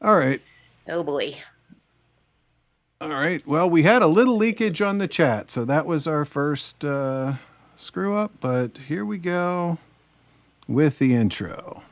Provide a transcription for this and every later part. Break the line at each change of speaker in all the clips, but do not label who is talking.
All right.
Oh boy.
All right. Well, we had a little leakage on the chat, so that was our first screw up, but here we go with the intro.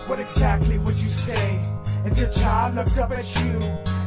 What exactly would you say if your child looked up at you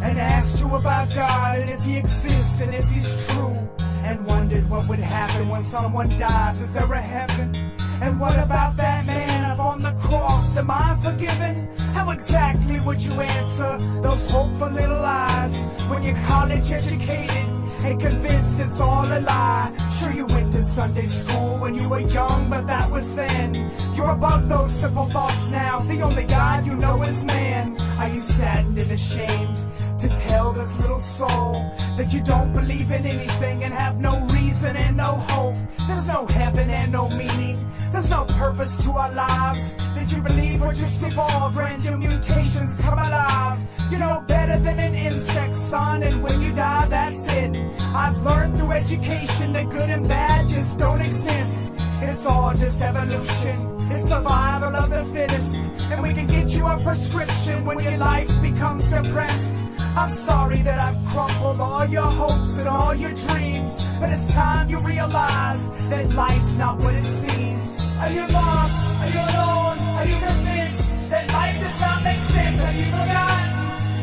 and asked you about God and if he exists and if he's true, and wondered what would happen when someone dies? Is there a heaven? And what about that man up on the cross? Am I forgiven? How exactly would you answer those hopeful little lies when you're college educated and convinced it's all a lie? Sure, you went to Sunday school when you were young, but that was then. You're above those simple thoughts now. The only God you know is man. Are you saddened and ashamed to tell this little soul that you don't believe in anything and have no reason and no hope? There's no heaven and no meaning. There's no purpose to our lives. Did you believe we're just evolved? Random mutations come alive. You know better than an insect, son, and when you die, that's it. I've learned through education that good and bad just don't exist. It's all just evolution. It's survival of the fittest. And we can get you a prescription when your life becomes depressed. I'm sorry that I've crumpled all your hopes and all your dreams, but it's time you realize that life's not what it seems. Are you lost? Are you alone? Are you convinced that life does not make sense? Have you forgotten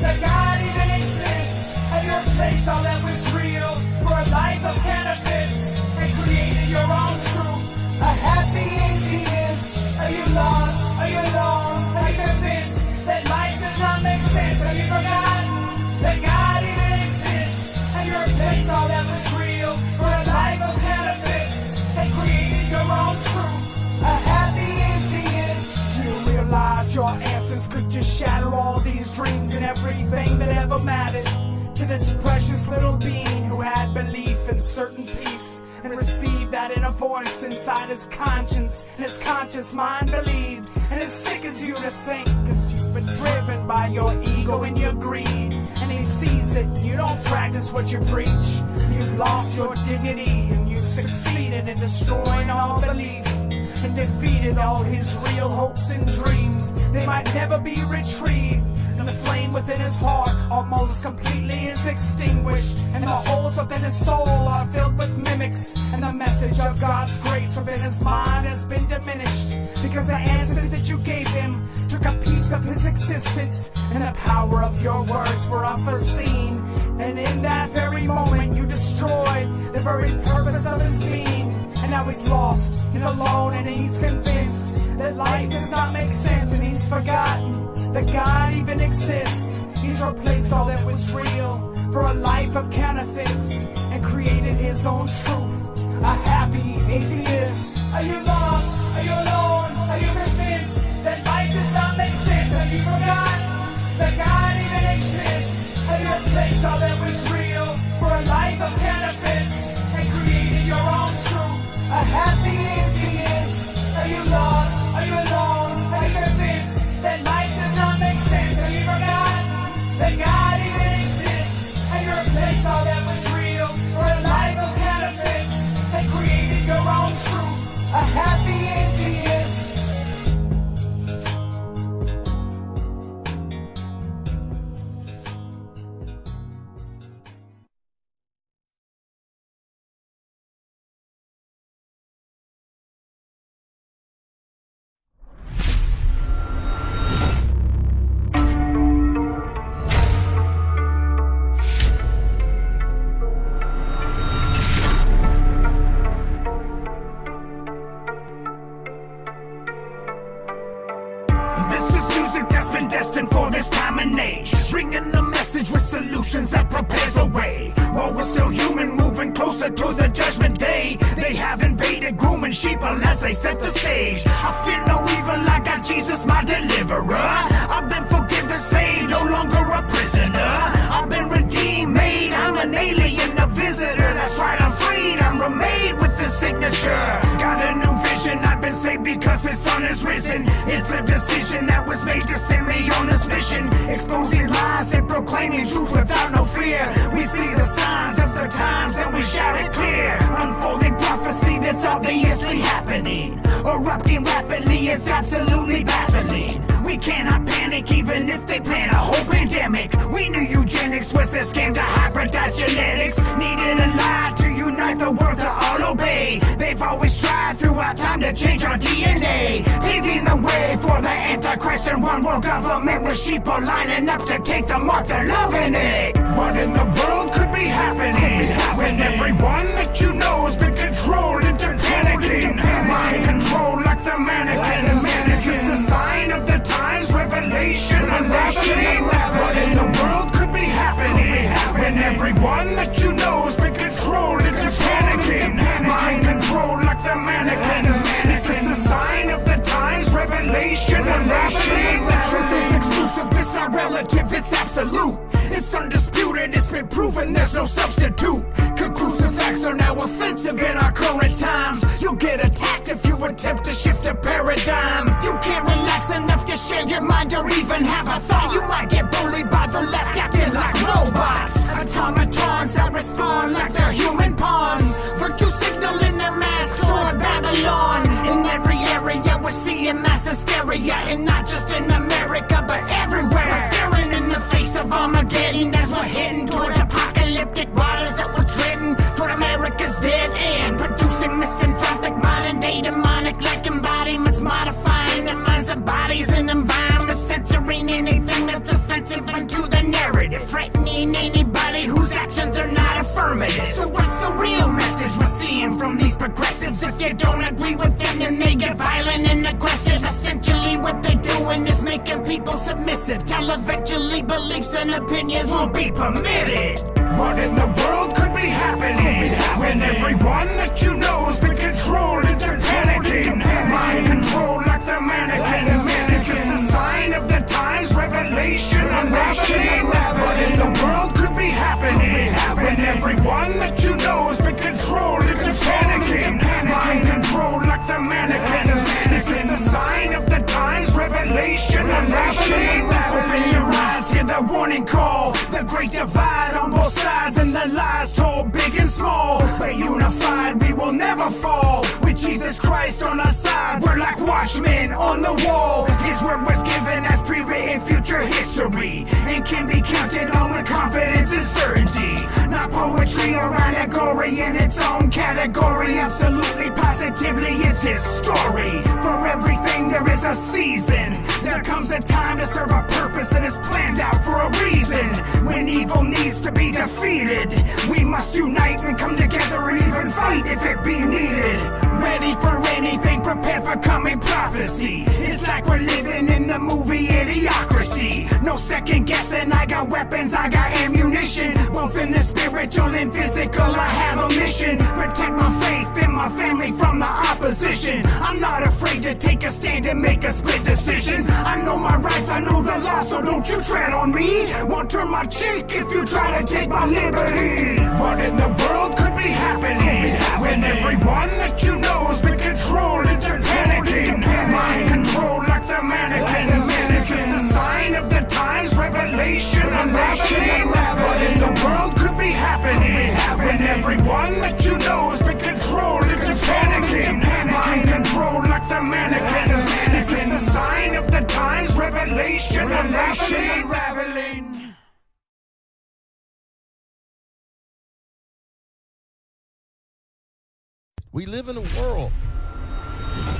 that God even exists? Have you replaced all that was real for a life of counterfeits and created your own truth? A happy atheist. Are you lost? Are you alone? Are you convinced that life does not make sense? Have you forgotten that God even exists? And you replaced all that was real for a life of counterfeits and created your own truth. A happy atheist. You realize your answers could just shatter all these dreams and everything that ever mattered to this precious little being who had belief in certain peace and received that inner voice inside his conscience, and his conscious mind believed. And it sickens you to think, cause you've been driven by your ego and your greed, and he sees it. You don't practice what you preach. You've lost your dignity and you've succeeded in destroying all belief and defeated all his real hopes and dreams. They might never be retrieved, and the flame within his heart almost completely is extinguished, and the holes within his soul are filled with mimics, and the message of God's grace within his mind has been diminished, because the answers that you gave him took a piece of his existence, and the power of your words were unforeseen, and in that very moment you destroyed the very purpose of his being. And now he's lost, he's alone, and he's convinced that life does not make sense, and he's forgotten that God even exists. He's replaced all that was real for a life of counterfeits and created his own truth. A happy atheist. Are you lost? Are you alone? Are you convinced that life does not make sense? Have you forgotten that God even exists? Have you replaced all that was real for a life of counterfeits and created your own truth? A happy atheist. Are you lost? Are you alone? Are you convinced that life does not make sense? Have you forgotten that God even exists? And you replaced all that was real for a life of counterfeits and created your own truth. A happy atheist.
Destined for this time and age, bringing the message with solutions that prepares a way. While we're still human, moving closer towards the judgment day. They have invaded, grooming sheep unless they set the stage. I fear no evil, I got Jesus, my deliverer. I've been forgiven, saved, no longer a prisoner. I've been redeemed, made, I'm an alien, a visitor. That's right, I'm freed, I'm remade with the signature. Got a new vision, I've been saved because his son is risen. It's a decision that was made to send me on this mission, exposing lies and proclaiming truth without no fear. We see the signs of the times and we shout it clear. Unfolding prophecy that's obviously happening, erupting rapidly, it's absolutely baffling. We cannot panic even if they plan a whole pandemic. We knew eugenics was a scam to hybridize genetics. Needed a lie to unite the world to all obey. They've always tried throughout time to change our DNA, paving the way for the Antichrist and one world government where sheep are lining up to take the mark. They're loving it. What in the world could be happening when everyone that you know has been controlled into panicking? Mind control like the mannequins. Is this a sign of the times? Revelation unraveling? What in the world could be happening when everyone that you know has been controlled into panicking? Mind control like the mannequins. Is this a sign of the times? Revelation unraveling? The truth is exclusive, this not relative, it's absolute. It's undisputed, it's been proven, there's no substitute. Conclusive facts are now offensive in our current times. You'll get attacked if you attempt to shift a paradigm. You can't relax enough to share your mind or even have a thought. You might get bullied by the left, acting like robots. Automatons that respond like they're human pawns. Virtue signaling their masks toward Babylon. In every area we're seeing mass hysteria, and not just in America but everywhere. We're staring in the face of Armageddon as we're heading towards apocalyptic waters that we're treading toward America's dead end, producing misanthropic modern day demonic like embodiments, modifying the minds of bodies and environments, censoring anything that's offensive into the narrative, threatening anybody whose actions are not affirmative. So what's the real message we're seeing from these progressives? If you don't agree with them, then they get violent and aggressive. Essentially what they're doing is making people submissive, till eventually beliefs and opinions won't be permitted. What in the world could be happening when everyone that you know has been controlled into panicking? Mind control like the mannequins. Is this a sign of the times? Revelation unraveling? What in the world could be happening when everyone that you know has been controlled into panicking? Mind control like the mannequins. Is this a sign of the times? Revelation unraveling? Open your eyes, hear the warning call. The great divide on both sides and the lies told big and small. But unified we will never fall. With Jesus Christ on our side, we're like watchmen on the wall. His word was given as pre-written future history, and can be counted on with confidence and certainty. Not poetry or allegory in its own category. Absolutely, positively, it's his story. For everything there is a season. There comes a time to serve a purpose that is planned out for a reason. When evil needs to be defeated, we must unite and come together and even fight if it be needed. Ready for anything, prepared for coming prophecy. It's like we're living in the movie Idiocracy. No second guessing, I got weapons, I got ammunition. Both in the spiritual and physical, I have a mission. Protect my faith and my family from the opposition. I'm not afraid to take a stand and make a split decision. I know my rights, I know the law, so don't you tread on me. Won't turn my cheek if you try to take my liberty. What in the world could be happening when everyone that you know has been controlled into panicking? Mind control like the mannequins. Is this a sign of the times? Revelation unraveling? What in the world could be happening when everyone that you know has been controlled into panicking? Mind control like the mannequins. Is this a sign of the times? Revelation unraveling?
We live in a world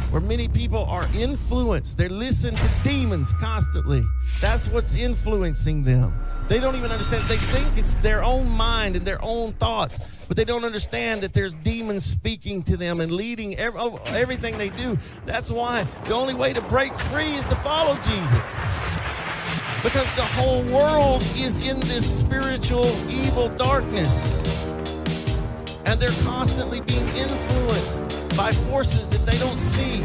where many people are influenced. They listen to demons constantly. That's what's influencing them. They don't even understand. They think it's their own mind and their own thoughts, but they don't understand that there's demons speaking to them and leading everything they do. That's why the only way to break free is to follow Jesus. Because the whole world is in this spiritual evil darkness. And they're constantly being influenced by forces that they don't see.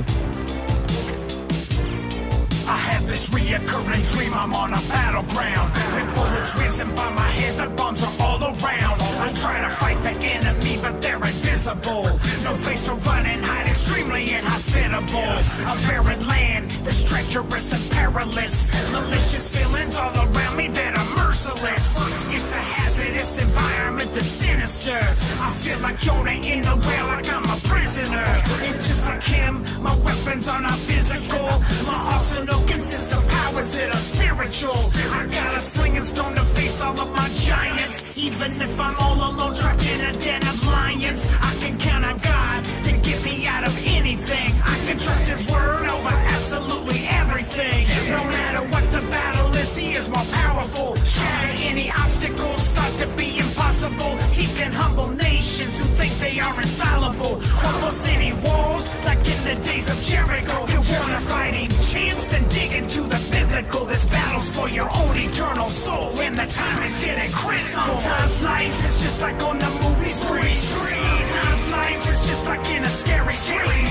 I have this reoccurring dream, I'm on a battleground. With bullets whizzing by my head, the bombs are all around. I try to fight the enemy, but they're invisible. No place to run and hide, extremely inhospitable. hospitable. A barren land that's treacherous and perilous. Malicious feelings all around me that are merciless. It's a hazardous environment that's sinister. I feel like Jonah in the whale, like I'm a prisoner. It's just like him, my weapons are not physical. My arsenal consists of powers that are spiritual. I got a sling and stone to face all of my giants. Even if I'm all alone, trapped in a den of lions, I can count on God to get me out of anything. I can trust his word over absolutely everything. No matter what the battle is, he is more powerful. Shatter any obstacles thought to be impossible. He can humble nations who think they are infallible. Crumble city walls like in the days of Jericho. You want a fighting chance, then dig into the biblical. This battle's for your own eternal soul, and the time is getting critical. Sometimes life is just like on the movie screen. Sometimes life is just like in a scary dream.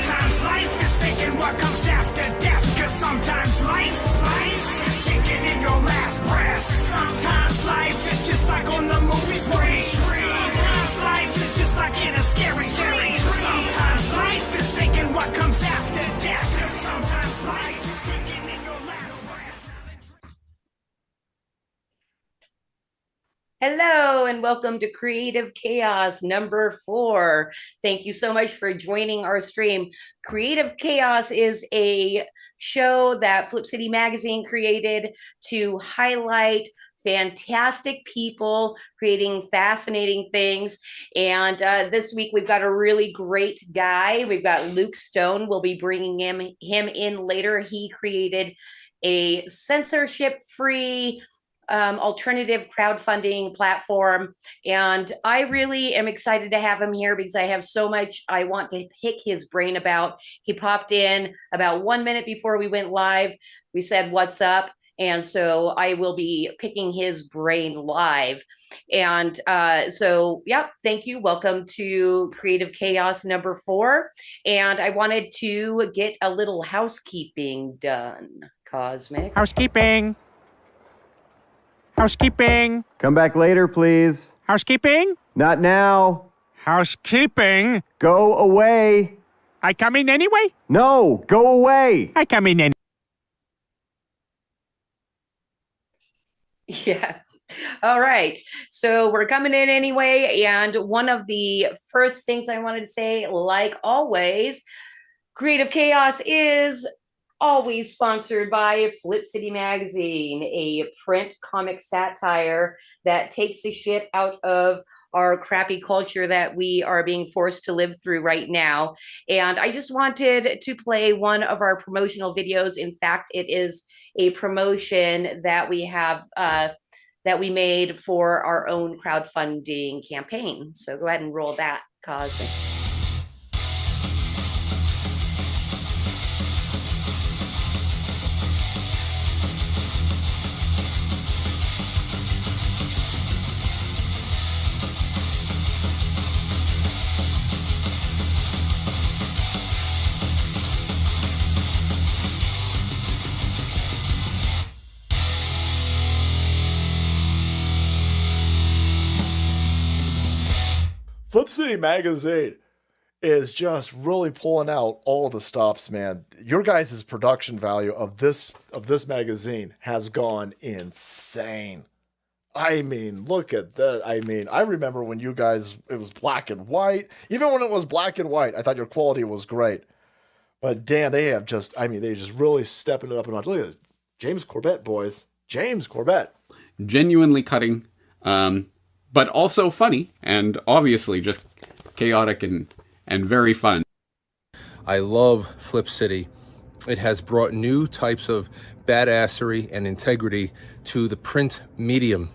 Sometimes life is thinking what comes after death. Cause sometimes life is taking in your last breath. Sometimes life is just like on the movie screen. Sometimes life is just like in a scary dream. Sometimes life is thinking what comes after death. Cause sometimes life is taking in your last breath.
Hello and welcome to Creative Chaos number 4. Thank you so much for joining our stream. Creative Chaos is a show that Flip City Magazine created to highlight fantastic people creating fascinating things. And this week we've got a really great guy. We've got Luke Stone. We'll be bringing him in later. He created a censorship-free alternative crowdfunding platform, and I really am excited to have him here because I have so much I want to pick his brain about. He popped in about 1 minute before we went live. We said, "What's up?" And so I will be picking his brain live. And thank you. Welcome to Creative Chaos number 4. And I wanted to get a little housekeeping done. Cosmic.
Housekeeping. Housekeeping.
Come back later, please.
Housekeeping.
Not now.
Housekeeping.
Go away.
I come in anyway?
No, go away.
I come in anyway.
Yeah. All right. So we're coming in anyway. And one of the first things I wanted to say, like always, Creative Chaos is always sponsored by Flip City Magazine, a print comic satire that takes the shit out of our crappy culture that we are being forced to live through right now. And I just wanted to play one of our promotional videos. In fact, it is a promotion that we have that we made for our own crowdfunding campaign. So go ahead and roll that, Cosmic.
Flip City Magazine is just really pulling out all the stops, man. Your guys' production value of this magazine has gone insane. I mean, look at that. I mean, I remember when you guys, it was black and white. Even when it was black and white, I thought your quality was great. But damn, they have just, I mean, they just really stepping it up a notch. Look at this. James Corbett, boys. James Corbett.
Genuinely cutting, but also funny, and obviously just chaotic and very fun.
I love Flip City. It has brought new types of badassery and integrity to the print medium.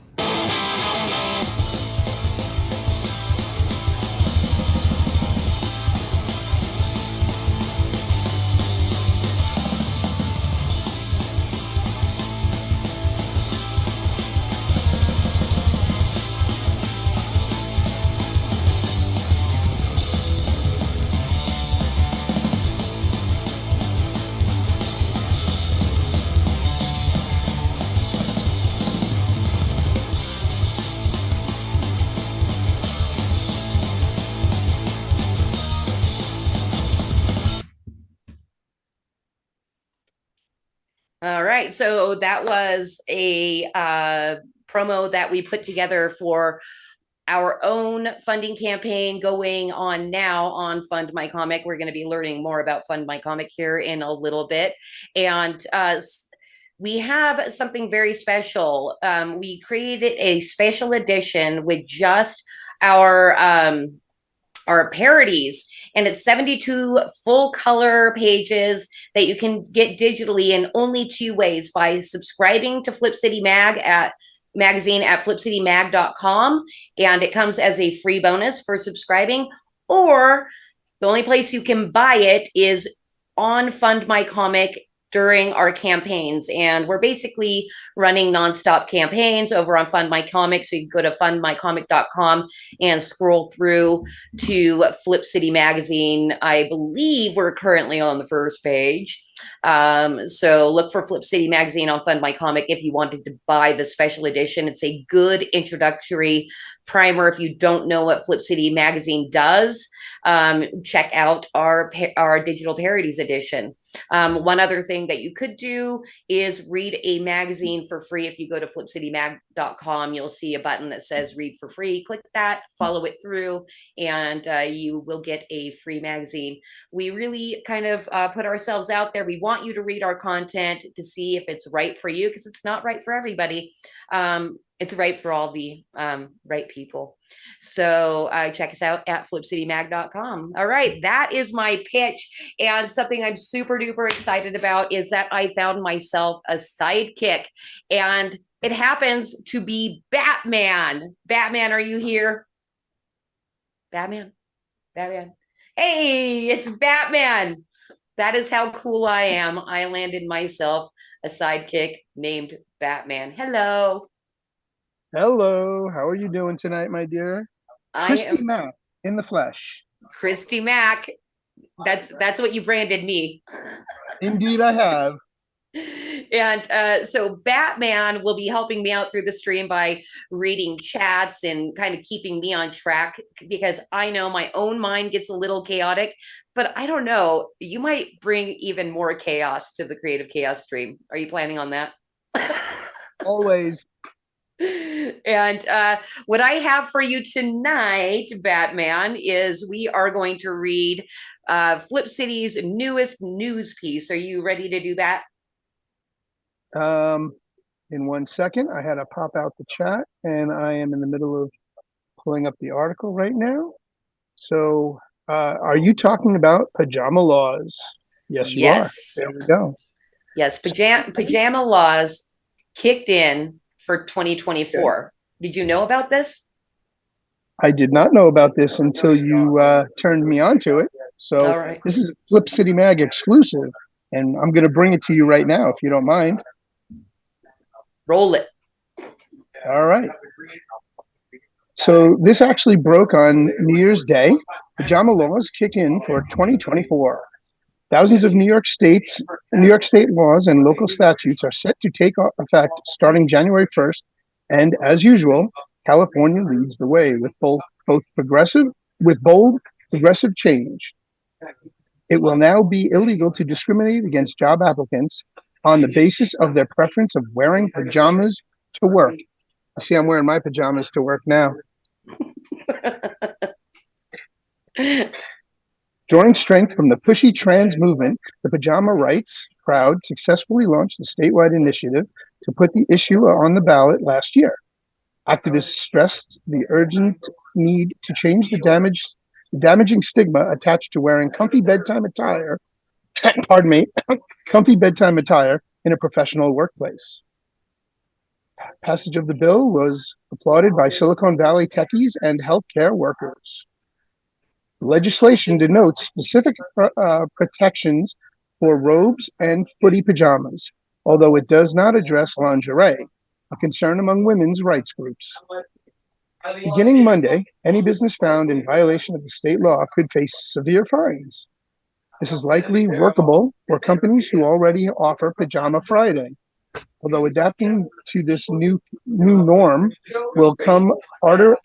All right. So that was a promo that we put together for our own funding campaign going on now on FundMyComic. We're going to be learning more about FundMyComic here in a little bit. And we have something very special. We created a special edition with just our parodies, and it's 72 full color pages that you can get digitally in only two ways: by subscribing to Flip City magazine at flipcitymag.com, and it comes as a free bonus for subscribing, or the only place you can buy it is on FundMyComic during our campaigns. And we're basically running nonstop campaigns over on FundMyComic. So you can go to fundmycomic.com and scroll through to Flip City Magazine. I believe we're currently on the first page. So look for Flip City Magazine on FundMyComic if you wanted to buy the special edition. It's a good introductory primer. If you don't know what Flip City Magazine does, check out our digital parodies edition. One other thing that you could do is read a magazine for free. If you go to flipcitymag.com, you'll see a button that says read for free. Click that, follow it through, and you will get a free magazine. We really kind of put ourselves out there. We want you to read our content to see if it's right for you, because it's not right for everybody. It's right for all the right people. So check us out at flipcitymag.com. All right, that is my pitch. And something I'm super duper excited about is that I found myself a sidekick, and it happens to be Batman. Batman, are you here? Batman? Hey, it's Batman. That is how cool I am. I landed myself a sidekick named Batman. Hello.
Hello, how are you doing tonight, my dear?
I
Christy
am
Mack in the flesh.
Christy Mack. That's what you branded me.
Indeed, I have.
And so Batman will be helping me out through the stream by reading chats and kind of keeping me on track, because I know my own mind gets a little chaotic, but I don't know, you might bring even more chaos to the Creative Chaos stream. Are you planning on that?
Always.
And what I have for you tonight, Batman, is we are going to read Flip City's newest news piece. Are you ready to do that?
In 1 second, I had to pop out the chat, and I am in the middle of pulling up the article right now. So, are you talking about pajama laws? Yes, you are. There we go.
Yes, pajama laws kicked in for 2024. Okay. Did you know about this?
I did not know about this until you turned me on to it. So This is a Flip City Mag exclusive, and I'm going to bring it to you right now, if you don't mind.
Roll it.
All right. So this actually broke on New Year's Day. Pajama laws kick in for 2024. Thousands of New York State laws and local statutes are set to take effect starting January 1st. And as usual, California leads the way with bold progressive change. It will now be illegal to discriminate against job applicants on the basis of their preference of wearing pajamas to work. You see, I'm wearing my pajamas to work now. Drawing strength from the pushy trans movement, the pajama rights crowd successfully launched a statewide initiative to put the issue on the ballot last year. Activists stressed the urgent need to change the damaging stigma attached to wearing comfy bedtime attire in a professional workplace. Passage of the bill was applauded by Silicon Valley techies and healthcare workers. Legislation denotes specific protections for robes and footy pajamas, although it does not address lingerie, a concern among women's rights groups. Beginning Monday, any business found in violation of the state law could face severe fines. This is likely workable for companies who already offer Pajama Friday, although adapting to this new norm will come harder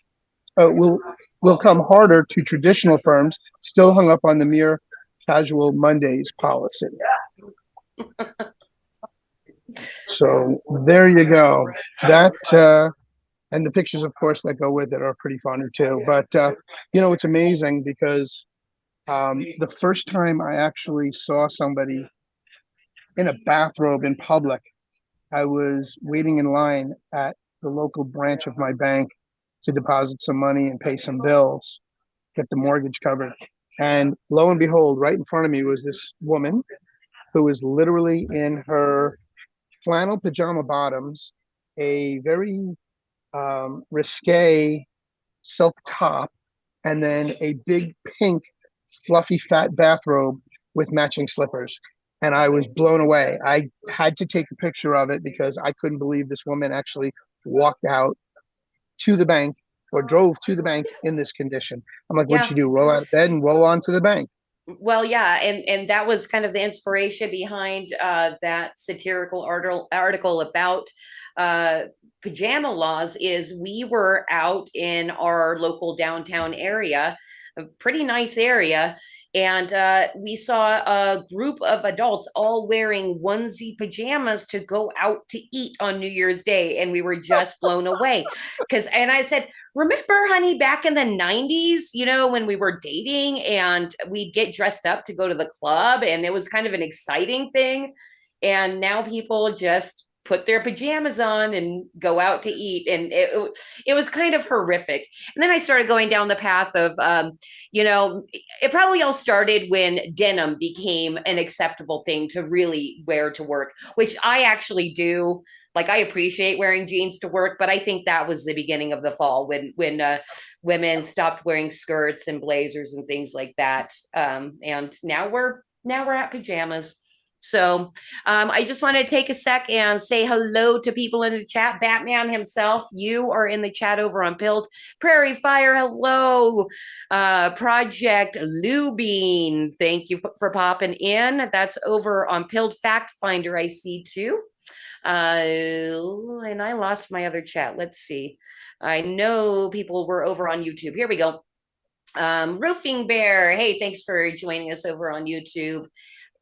to traditional firms still hung up on the mere casual Mondays policy. So there you go. That and the pictures, of course, that go with it are pretty fun too. But it's amazing because the first time I actually saw somebody in a bathrobe in public, I was waiting in line at the local branch of my bank to deposit some money and pay some bills, get the mortgage covered. And lo and behold, right in front of me was this woman who was literally in her flannel pajama bottoms, a very risque silk top, and then a big pink fluffy fat bathrobe with matching slippers. And I was blown away. I had to take a picture of it because I couldn't believe this woman actually walked out to the bank or drove to the bank in this condition. I'm like, what'd
Yeah.
she do? Roll out of bed and roll on to the bank.
Well, yeah, and that was kind of the inspiration behind that satirical article about pajama laws. Is we were out in our local downtown area, a pretty nice area, and we saw a group of adults all wearing onesie pajamas to go out to eat on New Year's Day, and we were just blown away. And I said, remember, honey, back in the 90s, when we were dating and we'd get dressed up to go to the club, and it was kind of an exciting thing. And now people just put their pajamas on and go out to eat. And it was kind of horrific. And then I started going down the path of, it probably all started when denim became an acceptable thing to really wear to work, which I actually do. Like, I appreciate wearing jeans to work, but I think that was the beginning of the fall when women stopped wearing skirts and blazers and things like that. And now we're at pajamas. So I just want to take a sec and say hello to people in the chat. Batman himself, you are in the chat over on Pilled. Prairie Fire, hello. Project Lubine, thank you for popping in. That's over on Pilled Fact Finder, I see too. And I lost my other chat. Let's see. I know people were over on YouTube. Here we go. Roofing Bear, hey, thanks for joining us over on YouTube.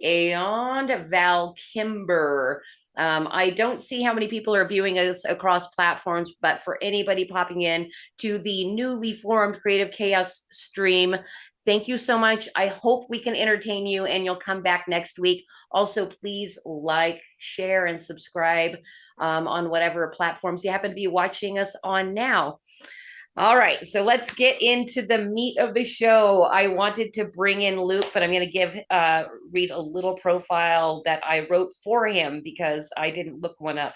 And Val Kimber. I don't see how many people are viewing us across platforms, but for anybody popping in to the newly formed Creative Chaos stream, thank you so much. I hope we can entertain you and you'll come back next week. Also, please like, share, and subscribe on whatever platforms you happen to be watching us on now. All right, so let's get into the meat of the show. I wanted to bring in Luke, but I'm going to read a little profile that I wrote for him because I didn't look one up.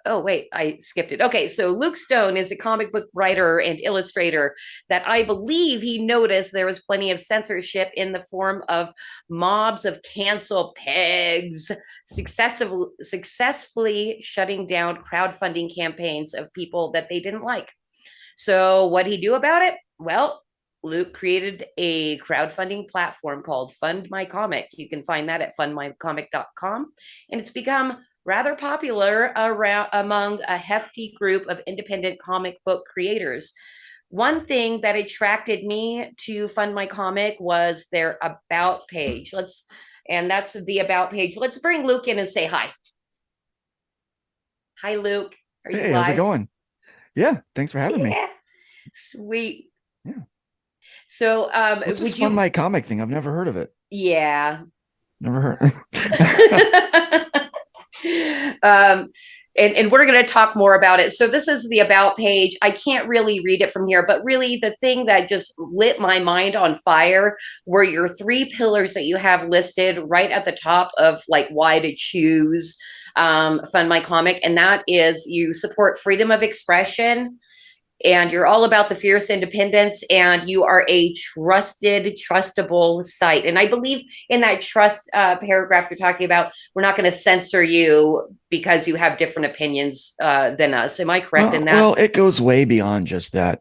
Oh, wait, I skipped it. Okay, so Luke Stone is a comic book writer and illustrator that I believe he noticed there was plenty of censorship in the form of mobs of cancel pegs successfully shutting down crowdfunding campaigns of people that they didn't like. So what'd he do about it? Well, Luke created a crowdfunding platform called FundMyComic. You can find that at fundmycomic.com. And it's become rather popular among a hefty group of independent comic book creators. One thing that attracted me to FundMyComic was their About page. And that's the About page. Let's bring Luke in and say hi. Hi, Luke.
Are you live? How's it going? Yeah, thanks for having me.
Sweet.
Yeah.
So,
what's this FundMyComic thing? I've never heard of it.
Yeah.
Never heard.
And we're going to talk more about it. So this is the About page. I can't really read it from here, but really the thing that just lit my mind on fire were your 3 pillars that you have listed right at the top of like why to choose FundMyComic. And that is you support freedom of expression, and you're all about the fierce independence, and you are a trustable site. And I believe in that trust paragraph you're talking about, we're not going to censor you because you have different opinions than us. Am I correct in that?
Well, it goes way beyond just that.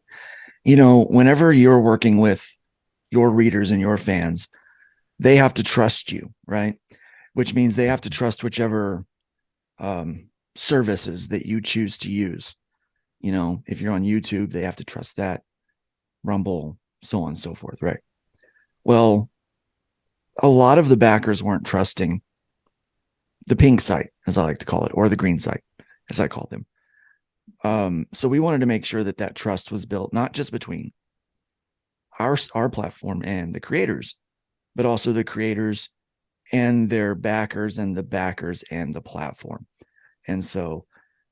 Whenever you're working with your readers and your fans, they have to trust you, right? Which means they have to trust whichever services that you choose to use. If you're on YouTube, they have to trust that, Rumble, so on and so forth, right? Well, a lot of the backers weren't trusting the pink site, as I like to call it, or the green site, as I call them. So we wanted to make sure that that trust was built, not just between our platform and the creators, but also the creators and their backers and the backers and the platform. And so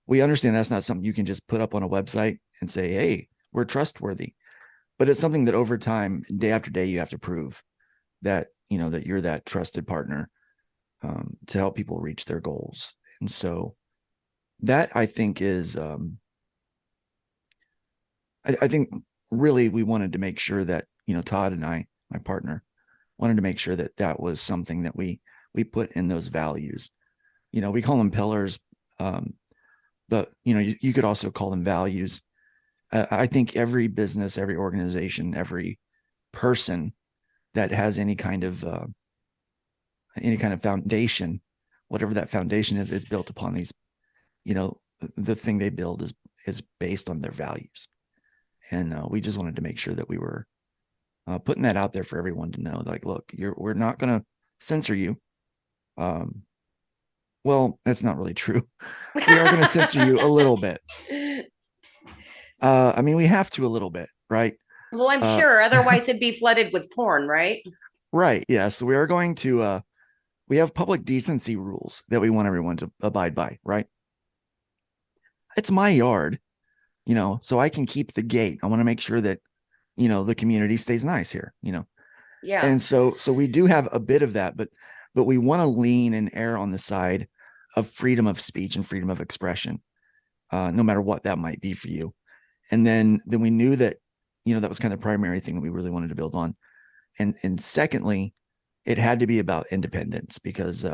we understand that's not something you can just put up on a website and say, hey, we're trustworthy. But it's something that over time, day after day, you have to prove that, you know, that you're that trusted partner to help people reach their goals. And so that, I think, is, I think really we wanted to make sure that, you know, Todd and I, my partner, wanted to make sure that that was something that we put in those values. You know, we call them pillars, but, you know, you could also call them values. I think every business, every organization, every person that has any kind of foundation, whatever that foundation is, it's built upon these, you know, the thing they build is based on their values. And we just wanted to make sure that we were putting that out there for everyone to know, like, look, we're not going to censor you. Well, that's not really true. We are going to censor you a little bit. I mean, we have to a little bit, right?
Well, I'm sure. Otherwise, it'd be flooded with porn, right?
Right. Yeah. So we are going to, we have public decency rules that we want everyone to abide by, right? It's my yard, you know, so I can keep the gate. I want to make sure that, you know, the community stays nice here, you know?
Yeah.
And so we do have a bit of that, but we want to lean and err on the side of freedom of speech and freedom of expression, no matter what that might be for you. And then we knew that, you know, that was kind of the primary thing that we really wanted to build on. And secondly, it had to be about independence because,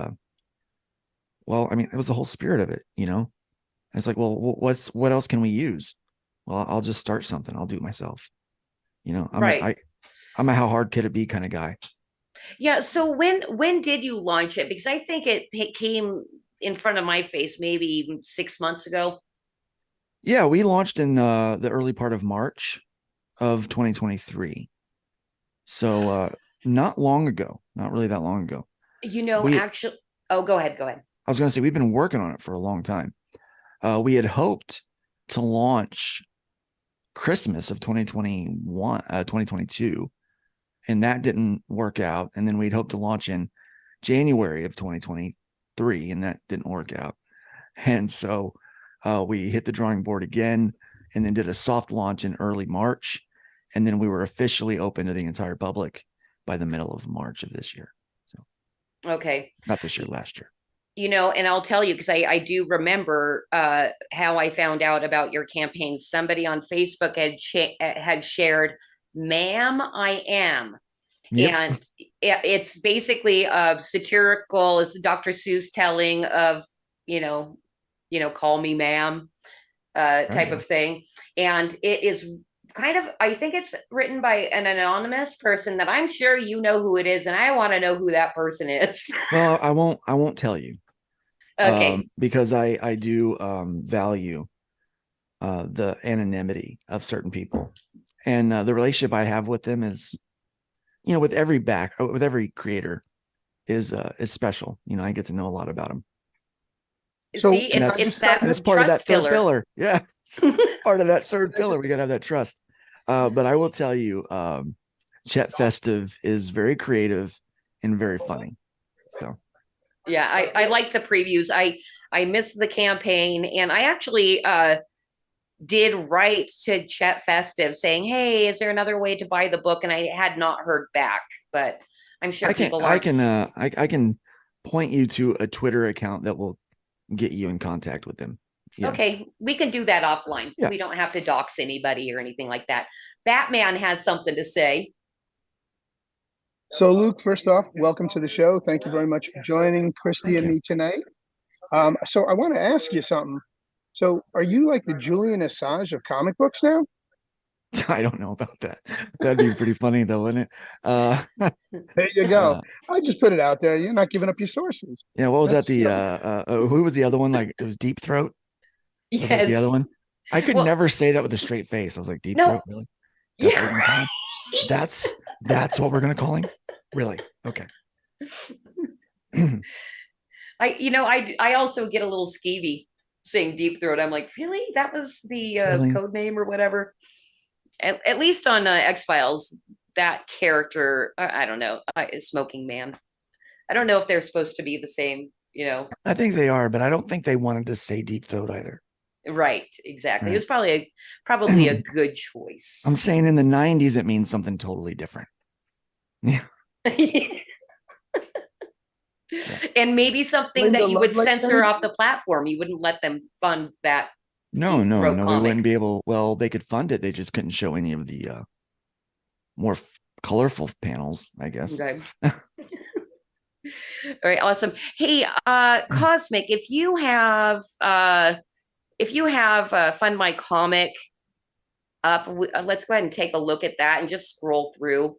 well, I mean, it was the whole spirit of it, you know? And it's like, well, what else can we use? Well, I'll just start something. I'll do it myself. You know, I'm a how hard could it be kind of guy.
Yeah. So when did you launch it? Because I think it came in front of my face maybe 6 months ago.
Yeah, we launched in the early part of March of 2023. So not long ago, not really that long ago.
You know, actually, oh, go ahead.
I was going to say, we've been working on it for a long time. We had hoped to launch Christmas of 2022, and that didn't work out. And then we'd hoped to launch in January of 2023, and that didn't work out. And so we hit the drawing board again and then did a soft launch in early March. And then we were officially open to the entire public by the middle of March of this year. So,
okay.
Not this year, last year.
You know, and I'll tell you, because I do remember how I found out about your campaign. Somebody on Facebook had shared, "Ma'am, I am." Yep. And it's basically satirical, is Dr. Seuss telling of, you know, call me ma'am type of thing. And it is kind of, I think it's written by an anonymous person that I'm sure you know who it is, and I want to know who that person is.
Well, I won't tell you.
Okay.
Because I do value the anonymity of certain people, and the relationship I have with them is, you know, with every creator is special. You know, I get to know a lot about them.
See, it's
part of that third pillar. Yeah, part of that third pillar. We got to have that trust. But I will tell you, Chet Festive is very creative and very funny. So.
Yeah, I like the previews. I missed the campaign, and I actually did write to Chet Festive saying, "Hey, is there another way to buy the book?" And I had not heard back, but I'm sure I
can point you to a Twitter account that will get you in contact with them.
Yeah. Okay, we can do that offline. Yeah. We don't have to dox anybody or anything like that. Batman has something to say.
So, Luke, first off, welcome to the show. Thank you very much for joining Christy and me tonight. So I want to ask you something. So are you like the Julian Assange of comic books now?
I don't know about that. That'd be pretty funny, though, wouldn't it?
There you go. I just put it out there. You're not giving up your sources.
Yeah. What was that? Who was the other one? Like, it was Deep Throat.
Yes.
Was that the other one? I could never say that with a straight face. I was like, Deep Throat, really? That's what we're gonna call him. Really? Okay.
I also get a little skeevy saying Deep Throat. I'm like, really? That was the
Really?
code name or whatever. At least on X-Files, that character, I don't know, is Smoking Man. I don't know if they're supposed to be the same,
I think they are, but I don't think they wanted to say deep throat either.
Right, exactly. It
Right.
was probably a good choice.
I'm saying in the 90s, it means something totally different. Yeah.
And maybe something
Linda
that you would
Lovelace
censor
energy?
off the platform. You wouldn't let them fund that
No,
Deep
no,
Throat
no. We
comic.
wouldn't be able. Well, they could fund it. They just couldn't show any of the more colorful panels, I guess.
Okay. All right, awesome. Hey, Cosmic, if you have Fund My Comic up, let's go ahead and take a look at that and just scroll through.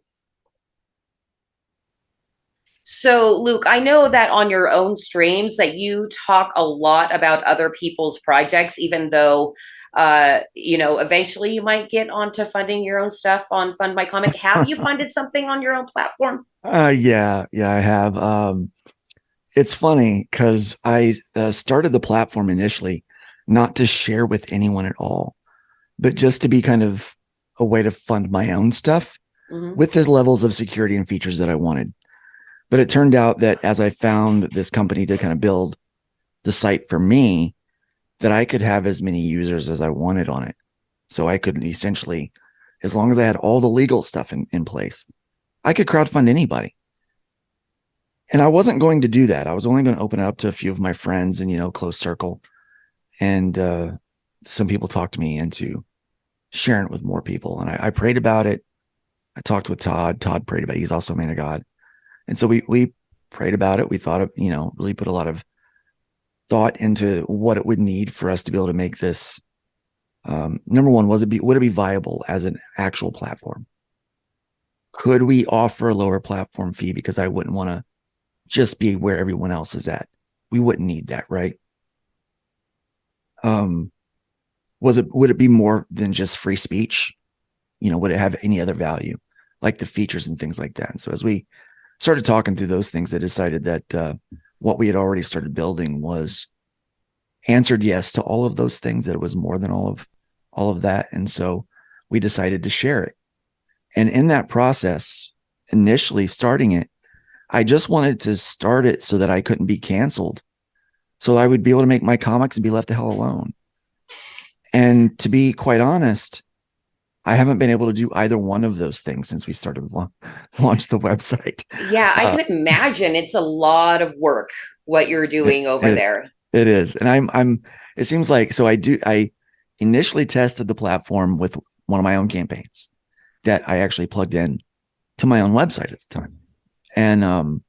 So, Luke, I know that on your own streams that you talk a lot about other people's projects, even though eventually you might get onto funding your own stuff on Fund My Comic. Have you funded something on your own platform?
Yeah, I have. It's funny because I started the platform initially not to share with anyone at all, but just to be kind of a way to fund my own stuff with the levels of security and features that I wanted. But it turned out that as I found this company to kind of build the site for me, that I could have as many users as I wanted on it. So I could essentially, as long as I had all the legal stuff in place, I could crowdfund anybody. And I wasn't going to do that. I was only going to open it up to a few of my friends and, close circle. And some people talked me into sharing it with more people. And I prayed about it. I talked with Todd. Todd prayed about it. He's also a man of God. And so we prayed about it. We thought of, really put a lot of thought into what it would need for us to be able to make this. Number one, would it be viable as an actual platform? Could we offer a lower platform fee? Because I wouldn't want to just be where everyone else is at. We wouldn't need that, right? Would it be more than just free speech? Would it have any other value, like the features and things like that? And so as we started talking through those things, I decided that what we had already started building was answered yes to all of those things, that it was more than all of that. And so we decided to share it. And in that process, initially starting it, I just wanted to start it so that I couldn't be canceled, so I would be able to make my comics and be left the hell alone. And to be quite honest, I haven't been able to do either one of those things since we started launch the website.
Yeah, I can imagine it's a lot of work what you're doing over there.
It is. And it seems like, so I initially tested the platform with one of my own campaigns that I actually plugged in to my own website at the time. And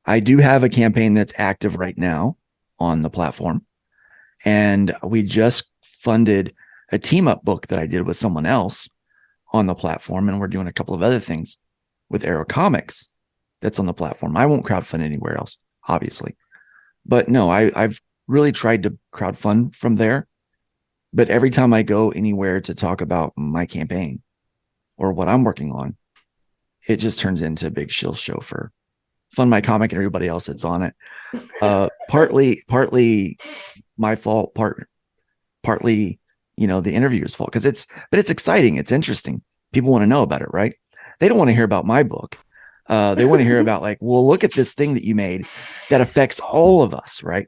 I do have a campaign that's active right now on the platform. And we just funded a team up book that I did with someone else on the platform. And we're doing a couple of other things with Arrow Comics that's on the platform. I won't crowdfund anywhere else, obviously. But no, I've really tried to crowdfund from there. But every time I go anywhere to talk about my campaign or what I'm working on, it just turns into a big shill show for FundMyComic and everybody else that's on it. Partly my fault, partly, the interviewer's fault, but it's exciting. It's interesting. People want to know about it, right? They don't want to hear about my book. They want to hear about well, look at this thing that you made that affects all of us, right?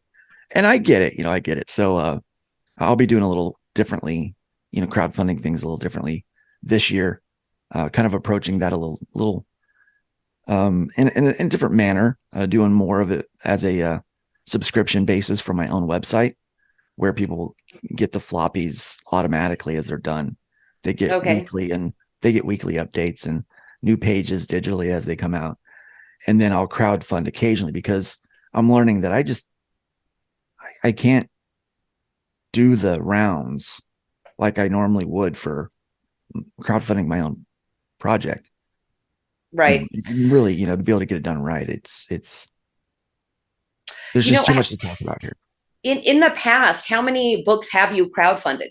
And I get it, I get it. So I'll be doing a little differently, crowdfunding things a little differently this year, kind of approaching that a little in a different manner, doing more of it as a subscription basis for my own website, where people get the floppies automatically as they're done. They get weekly updates and new pages digitally as they come out. And then I'll crowdfund occasionally, because I'm learning that I can't do the rounds like I normally would for crowdfunding my own project.
Right.
And really, to be able to get it done right, there's just too much to talk about here.
In the past, how many books have you crowdfunded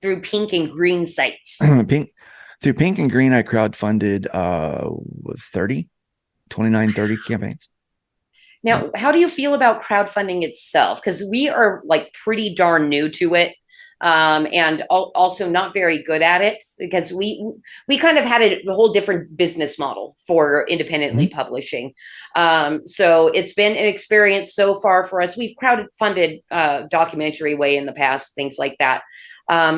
through Pink and Green sites?
Through Pink and Green, I crowdfunded 30 campaigns.
Now, how do you feel about crowdfunding itself? Because we are like pretty darn new to it, and also not very good at it because we kind of had a whole different business model for independently publishing. So it's been an experience so far for us. We've crowdfunded documentary way in the past, things like that.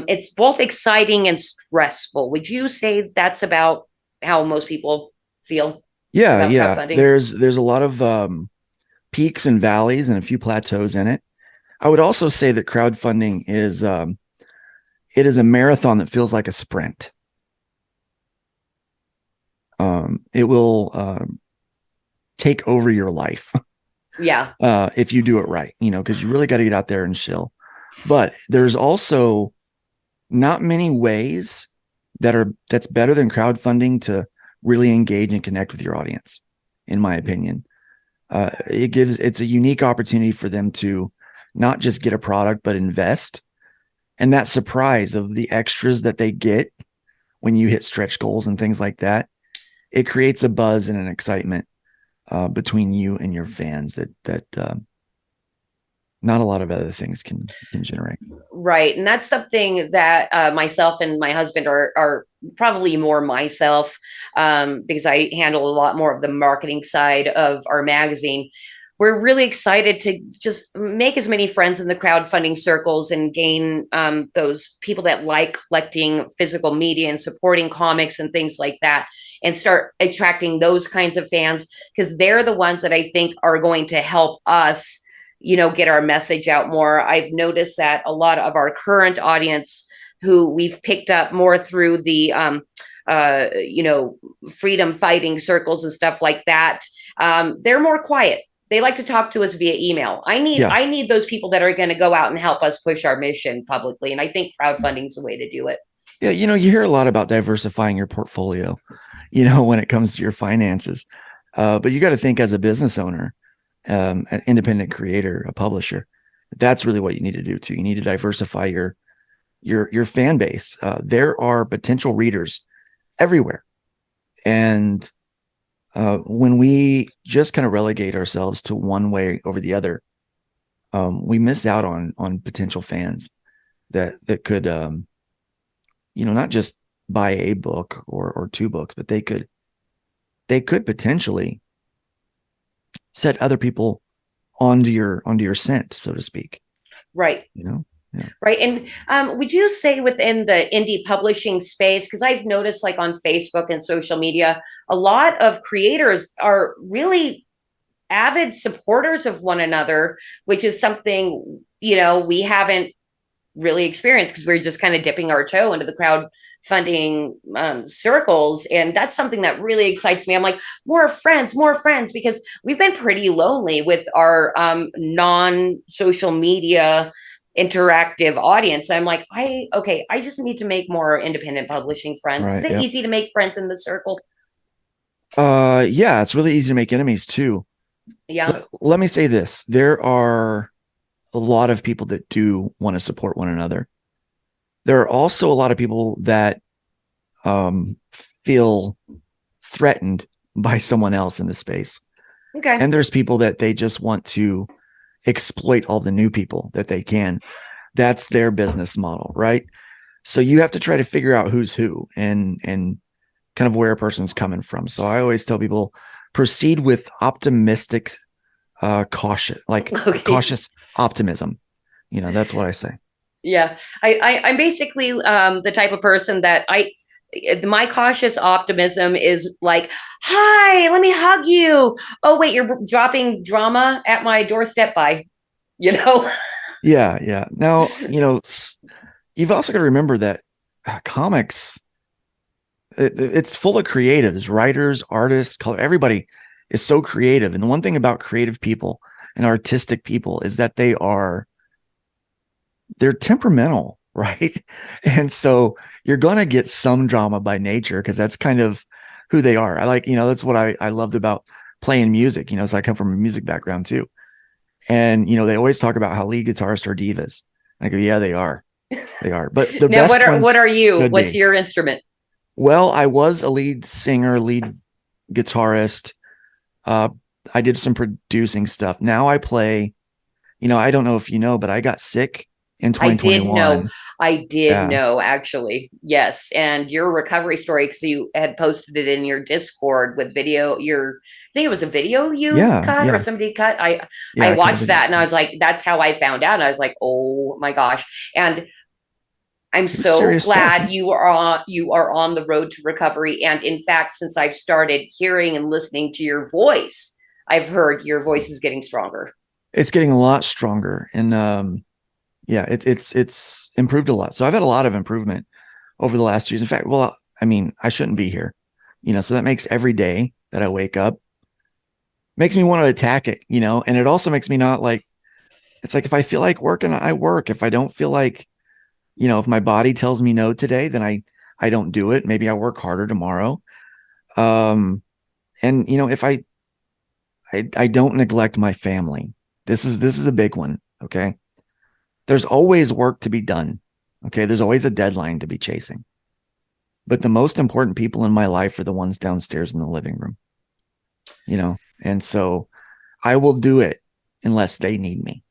It's both exciting and stressful. Would you say that's about how most people feel?
Yeah,
about
yeah.
crowdfunding?
There's a lot of peaks and valleys and a few plateaus in it. I would also say that crowdfunding is it is a marathon that feels like a sprint. It will take over your life.
Yeah.
If you do it right, because you really got to get out there and chill. But there's also not many ways that's better than crowdfunding to really engage and connect with your audience, in my opinion. It's a unique opportunity for them to not just get a product, but invest. And that surprise of the extras that they get when you hit stretch goals and things like that, it creates a buzz and an excitement between you and your fans that not a lot of other things can generate.
Right. And that's something that myself and my husband are probably more myself, because I handle a lot more of the marketing side of our magazine. We're really excited to just make as many friends in the crowdfunding circles and gain those people that like collecting physical media and supporting comics and things like that, and start attracting those kinds of fans, because they're the ones that I think are going to help us, get our message out more. I've noticed that a lot of our current audience who we've picked up more through the, freedom fighting circles and stuff like that, they're more quiet. They like to talk to us via email. I need those people that are going to go out and help us push our mission publicly. And I think crowdfunding is the way to do it.
Yeah. You hear a lot about diversifying your portfolio, when it comes to your finances. But you got to think as a business owner, an independent creator, a publisher, that's really what you need to do too. You need to diversify your fan base. There are potential readers everywhere. And when we just kind of relegate ourselves to one way over the other, we miss out on potential fans that could, not just buy a book or two books, but they could potentially set other people onto your scent, so to speak.
Right.
Yeah.
Right. And would you say within the indie publishing space, because I've noticed like on Facebook and social media, a lot of creators are really avid supporters of one another, which is something, we haven't really experienced because we're just kind of dipping our toe into the crowdfunding circles. And that's something that really excites me. I'm like, more friends, because we've been pretty lonely with our non-social media interactive audience. I'm like, I just need to make more independent publishing friends.
Right,
Is it easy to make friends in the circle?
Yeah, it's really easy to make enemies too.
Yeah.
Let me say this. There are a lot of people that do want to support one another. There are also a lot of people that feel threatened by someone else in the space.
Okay.
And there's people that they just want to exploit all the new people that they can. That's their business model, right? So you have to try to figure out who's who and kind of where a person's coming from. So I always tell people, proceed with optimistic cautious optimism. That's what I say.
Yeah. I'm basically the type of person that my cautious optimism is like, hi, let me hug you. Oh, wait, you're dropping drama at my doorstep. Bye.
Yeah. Now, you've also got to remember that comics, it's full of creatives, writers, artists, everybody is so creative. And the one thing about creative people and artistic people is that they're temperamental, right? And so you're going to get some drama by nature because that's kind of who they are. I like, that's what I loved about playing music, so I come from a music background too. And, they always talk about how lead guitarists are divas. I go, yeah, they are. They are. But the
now,
best
what are you? What's
be.
your instrument?
Well, I was a lead singer, lead guitarist, I did some producing stuff. Now I play, I don't know if you know, but I got sick in
I did know.
2021.
I did
Yeah.
know, actually. Yes. And your recovery story, because you had posted it in your Discord with video, I think it was a video you
Yeah.
cut or
Yeah.
somebody cut.
Yeah.
I
I cut a
watched
video.
that and I was like, that's how I found out. And I was like, oh my gosh. And I'm
It was
so
serious stuff.
glad you are on the road to recovery. And in fact, since I've started hearing and listening to your voice, I've heard your voice is getting stronger.
It's getting a lot stronger. And yeah, it's improved a lot. So I've had a lot of improvement over the last years. In fact, well, I mean, I shouldn't be here, so that makes every day that I wake up makes me want to attack it, and it also makes me not like, it's like if I feel like working, I work. If I don't feel like, if my body tells me no today, then I don't do it. Maybe I work harder tomorrow. And if I don't neglect my family. This is a big one. Okay. There's always work to be done. Okay. There's always a deadline to be chasing. But the most important people in my life are the ones downstairs in the living room, and so I will do it unless they need me.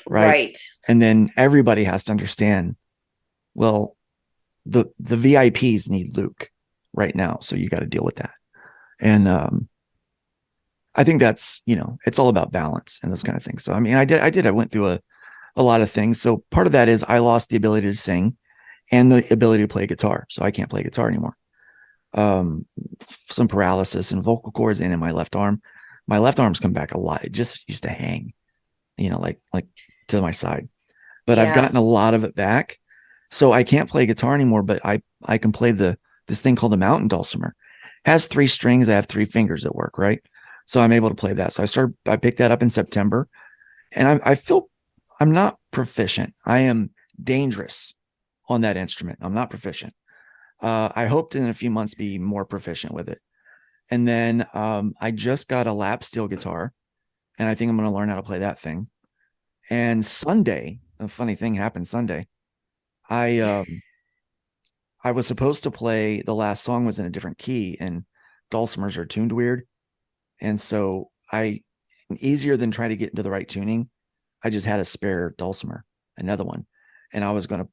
Right. And then everybody has to understand, well, the VIPs need Luke right now. So you got to deal with that. And I think that's, it's all about balance and those kind of things. So, I mean, I went through a lot of things. So part of that is I lost the ability to sing and the ability to play guitar. So I can't play guitar anymore. Some paralysis and vocal cords in my left arm. My left arm's come back a lot. It just used to hang, like to my side, but I've gotten a lot of it back. So I can't play guitar anymore, but I can play this thing called the mountain dulcimer. It has 3 strings. I have 3 fingers that work, right? So I'm able to play that. So I picked that up in September, and I feel I'm not proficient. I am dangerous on that instrument. I'm not proficient. I hope to in a few months be more proficient with it. And then I just got a lap steel guitar, and I think I'm going to learn how to play that thing. And Sunday, a funny thing happened Sunday. I was supposed to play, the last song was in a different key, and dulcimers are tuned weird. And so easier than trying to get into the right tuning, I just had a spare dulcimer, another one. And I was going to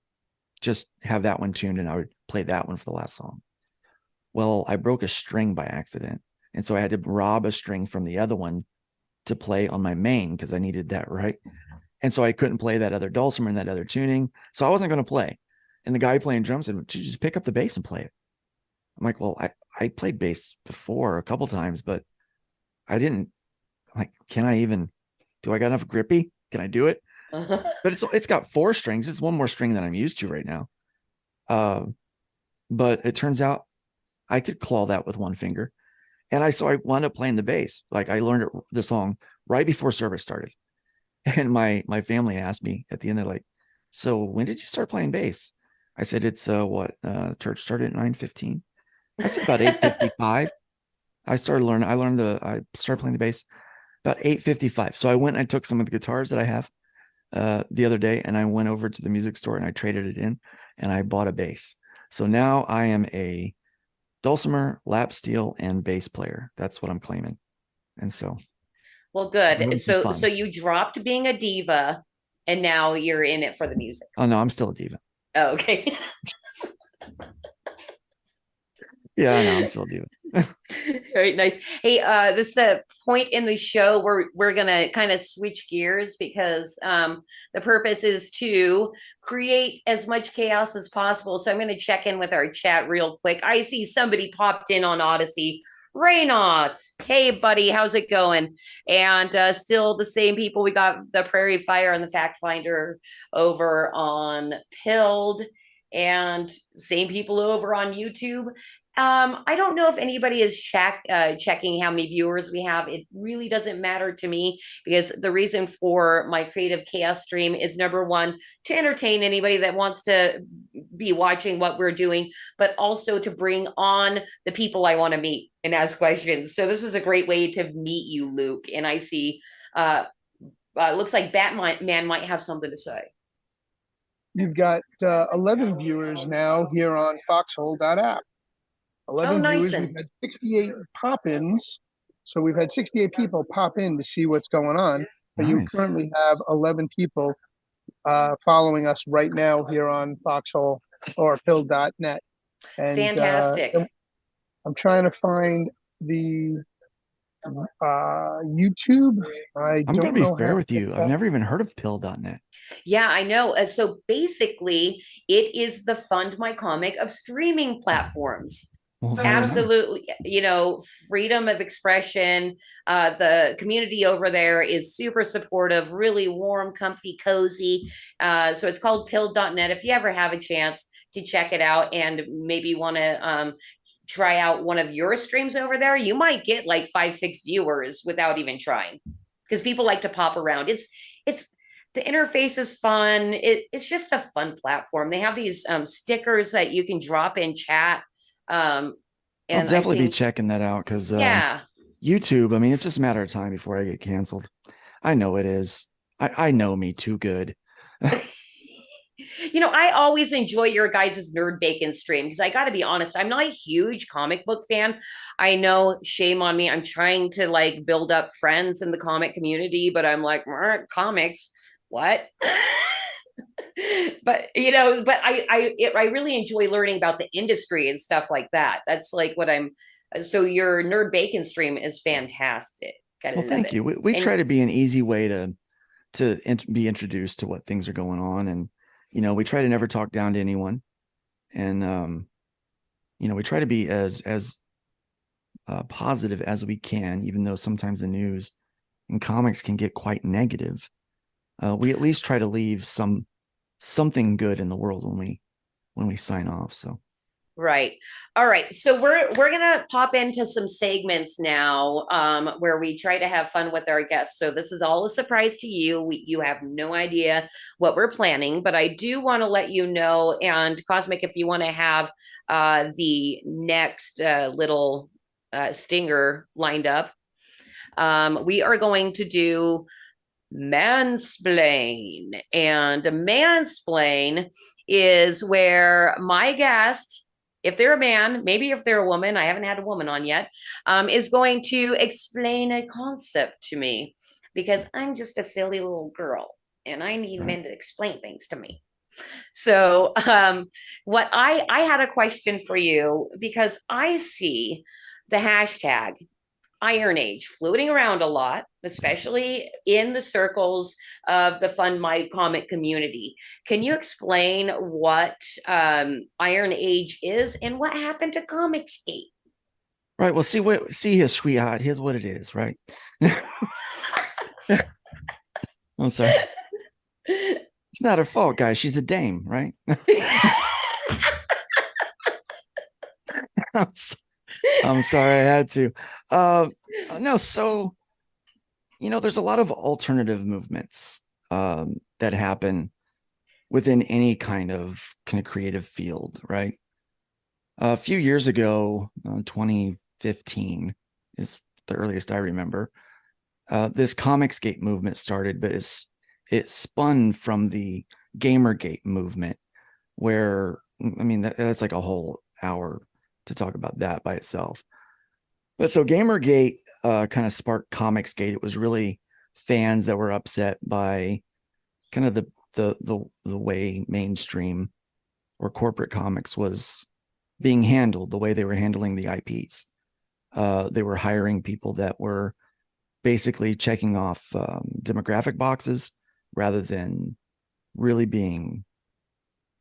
just have that one tuned, and I would play that one for the last song. Well, I broke a string by accident. And so I had to rob a string from the other one to play on my main because I needed that, right? And so I couldn't play that other dulcimer and that other tuning. So I wasn't going to play. And the guy playing drums said, just pick up the bass and play it. I'm like, well, I played bass before a couple times, but I didn't. I'm like, do I got enough grippy? Can I do it? But it's got 4 strings. It's one more string than I'm used to right now. But it turns out I could claw that with 1 finger. And I wound up playing the bass. Like I learned the song right before service started. And my family asked me at the end, they're like, so when did you start playing bass? I said, it's church started at 9:15. I said about 8:55. I started playing the bass about 8:55. So I went and I took some of the guitars that I have the other day, and I went over to the music store and I traded it in, and I bought a bass. So now I am a dulcimer, lap steel, and bass player. That's what I'm claiming. And so,
well, good. So you dropped being a diva, and now you're in it for the music.
Oh no, I'm still a diva.
Oh, okay.
Yeah, I know, I'm still a diva.
All right, nice. Hey, this is a point in the show where we're gonna kind of switch gears because the purpose is to create as much chaos as possible. So I'm going to check in with our chat real quick. I see somebody popped in on Odyssey. Raynoth, hey buddy, how's it going? And still the same people. We got the Prairie Fire and the Fact Finder over on Pilled, and same people over on YouTube. I don't know if anybody is checking how many viewers we have. It really doesn't matter to me because the reason for my Creative Chaos stream is, number one, to entertain anybody that wants to be watching what we're doing, but also to bring on the people I want to meet and ask questions. So this was a great way to meet you, Luke. And I see, looks like Batman might have something to say.
You've got 11 viewers now here on foxhole.app. 11
nice.
viewers. We've had 68 pop-ins So we've had 68 people pop in to see what's going on. But you
Nice.
currently have 11 people following us right now here on Foxhole or Pill.net. And
Fantastic.
I'm trying to find the YouTube.
I'm going to be fair with you. I've never even heard of pill.net.
Yeah, I know. So basically, it is the FundMyComic of streaming platforms.
Well, very nice.
Absolutely, you know, freedom of expression. The community over there is super supportive, really warm, comfy, cozy. So it's called pill.net. If you ever have a chance to check it out and maybe want to try out one of your streams over there, you might get like 5-6 viewers without even trying, because people like to pop around. It's the interface is fun. It's just a fun platform. They have these stickers that you can drop in chat. And
I'll definitely be checking that out because
yeah,
YouTube, I mean, it's just a matter of time before I get canceled. I know it is. I know me too good.
you know, I always enjoy your guys' Nerd Bacon stream because I got to be honest, I'm not a huge comic book fan. I know, shame on me. I'm trying to like build up friends in the comic community, but I'm like, comics, what? But you know, but I really enjoy learning about the industry and stuff like that. That's like what I'm. So your Nerd Bacon stream is fantastic.
Well, thank you. We try to be an easy way to be introduced to what things are going on, and you know, we try to never talk down to anyone, and you know, we try to be as positive as we can, even though sometimes the news and comics can get quite negative. We at least try to leave something good in the world when we sign off. So
right. All right. So we're gonna pop into some segments now, where we try to have fun with our guests. So this is all a surprise to you. You have no idea what we're planning, but I do want to let you know. And Cosmic, if you want to have the next little stinger lined up, we are going to do mansplain. And a mansplain is where my guest, if they're a man, maybe if they're a woman, I haven't had a woman on yet, is going to explain a concept to me, because I'm just a silly little girl and I need men to explain things to me. So what I had a question for you, because I see the hashtag Iron Age floating around a lot, especially in the circles of the FundMyComic community. Can you explain what Iron Age is and what happened to Comicsgate?
right. Well, see here, sweetheart. Here's what it is, right? I'm sorry. It's not her fault, guys. She's a dame, right? I'm sorry, I had to. No, so you know, there's a lot of alternative movements that happen within any kind of creative field, right? A few years ago, 2015 is the earliest I remember. This Comicsgate movement started, but it spun from the Gamergate movement, where I mean that's like a whole hour to talk about that by itself. But so Gamergate kind of sparked Comicsgate. It was really fans that were upset by kind of the way mainstream or corporate comics was being handled, the way they were handling the IPs. They were hiring people that were basically checking off demographic boxes rather than really being,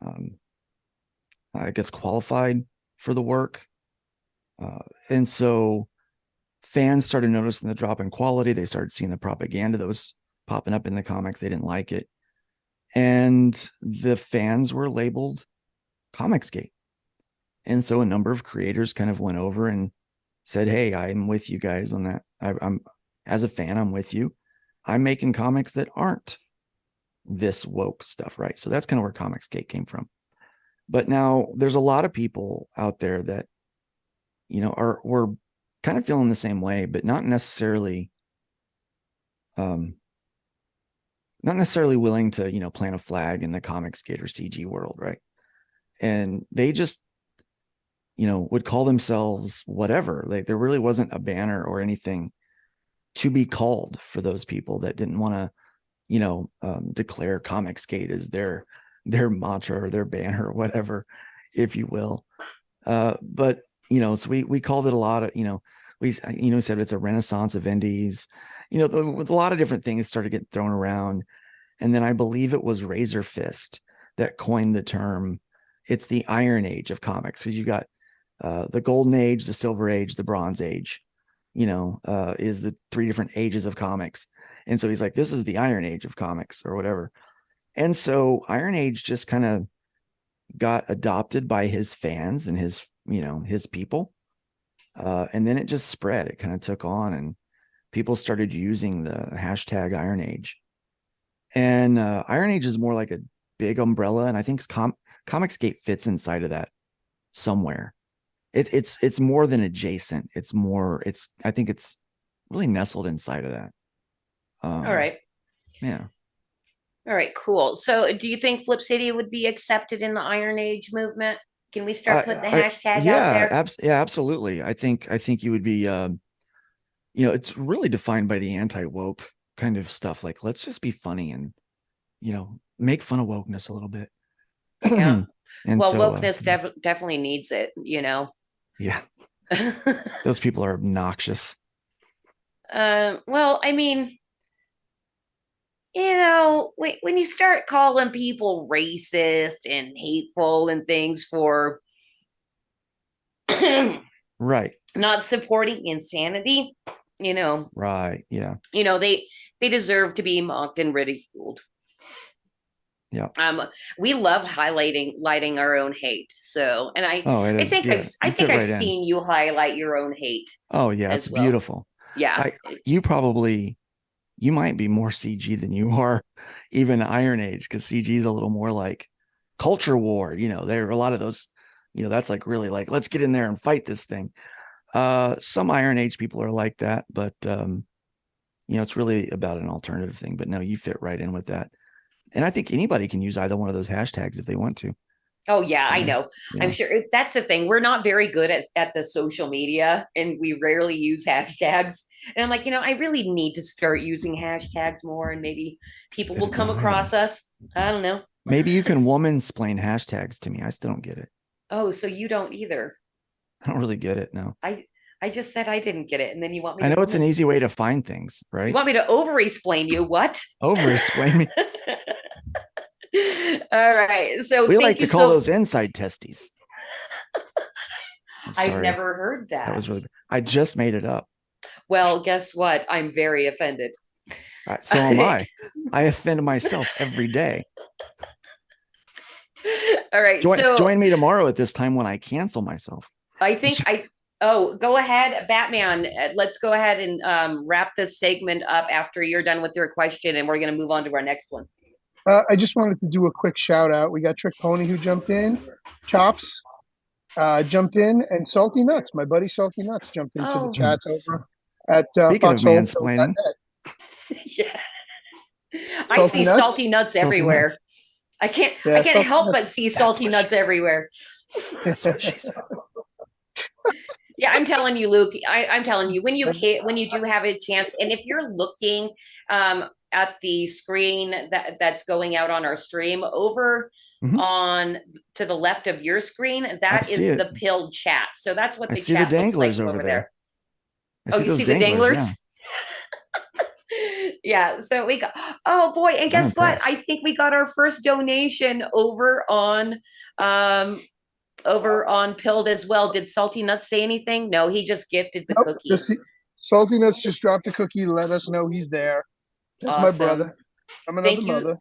I guess, qualified for the work. And so fans started noticing the drop in quality. They started seeing the propaganda that was popping up in the comics. They didn't like it. And the fans were labeled Comicsgate. And so a number of creators kind of went over and said, hey, I'm with you guys on that. I'm as a fan, I'm with you. I'm making comics that aren't this woke stuff, right? So that's kind of where Comicsgate came from. But now there's a lot of people out there that, you know, we're kind of feeling the same way, but not necessarily willing to, you know, plant a flag in the Comicsgate or CG world, right? And they just would call themselves whatever. Like there really wasn't a banner or anything to be called for those people that didn't want to, declare Comicsgate as their mantra or their banner or whatever, if you will. But so we called it a lot of, we said it's a renaissance of indies, with a lot of different things started getting thrown around. And then I believe it was Razor Fist that coined the term. It's the Iron Age of comics. So you got the Golden Age, the Silver Age, the Bronze Age, is the 3 different ages of comics. And so he's like, this is the Iron Age of comics or whatever. And so Iron Age just kind of got adopted by his fans and his people. And then it just spread. It kind of took on, and people started using the hashtag Iron Age. And Iron Age is more like a big umbrella. And I think Comicsgate fits inside of that somewhere. It's more than adjacent. I think it's really nestled inside of that.
All right.
Yeah.
All right, cool. So do you think Flip City would be accepted in the Iron Age movement? Can we start putting the hashtag out there?
Yeah, absolutely. I think you would be, it's really defined by the anti-woke kind of stuff. Like, let's just be funny and, make fun of wokeness a little bit.
Yeah.
And
well,
so,
wokeness definitely needs it,
Yeah. Those people are obnoxious.
Well, I mean, when you start calling people racist and hateful and things for
right,
not supporting insanity,
right, yeah,
they deserve to be mocked and ridiculed.
Yeah.
We love lighting our own hate. So, and I think I've seen you highlight your own hate.
Oh yeah, it's
well.
beautiful.
Yeah.
You might be more CG than you are even Iron Age, because CG is a little more like culture war. There are a lot of those, that's like really like, let's get in there and fight this thing. Some Iron Age people are like that, but it's really about an alternative thing. But no, you fit right in with that. And I think anybody can use either one of those hashtags if they want to.
Oh, yeah, I know. Yeah. I'm sure that's the thing. We're not very good at the social media, and we rarely use hashtags. And I'm like, I really need to start using hashtags more, and maybe people will come across us. I don't know.
Maybe you can woman-splain hashtags to me. I still don't get it.
Oh, so you don't either?
I don't really get it, no.
I just said I didn't get it, and then you want me
I know it's an easy way to find things, right?
You want me to over-explain you? What?
Over-explain me?
All right. So
we like to call those inside testes.
I've never heard that.
That was really. I just made it up.
Well, guess what? I'm very offended.
So am I. I offend myself every day.
All right.
Join me tomorrow at this time when I cancel myself.
Go ahead, Batman. Let's go ahead and wrap this segment up after you're done with your question, and we're going to move on to our next one.
I just wanted to do a quick shout out. We got Trick Pony who jumped in, Chops jumped in, and Salty Nuts. My buddy Salty Nuts jumped into the chats over at
Speaking of mansplaining.
Yeah. I see Salty Nuts everywhere. Nuts. I can't help but see Salty Nuts everywhere.
That's what she said.
Yeah, I'm telling you, Luke. I'm telling you, when you do have a chance, and if you're looking at the screen that's going out on our stream over on to the left of your screen, that is the Pilled chat. So that's what the chat looks like over there. Oh, you see the danglers? Yeah. So we got. Oh boy! And guess what? I think we got our first donation over on Pilled as well. Did Salty Nuts say anything? No, he just gifted the cookie.
Salty Nuts just dropped a cookie. Let us know he's there. That's my brother. I'm another mother.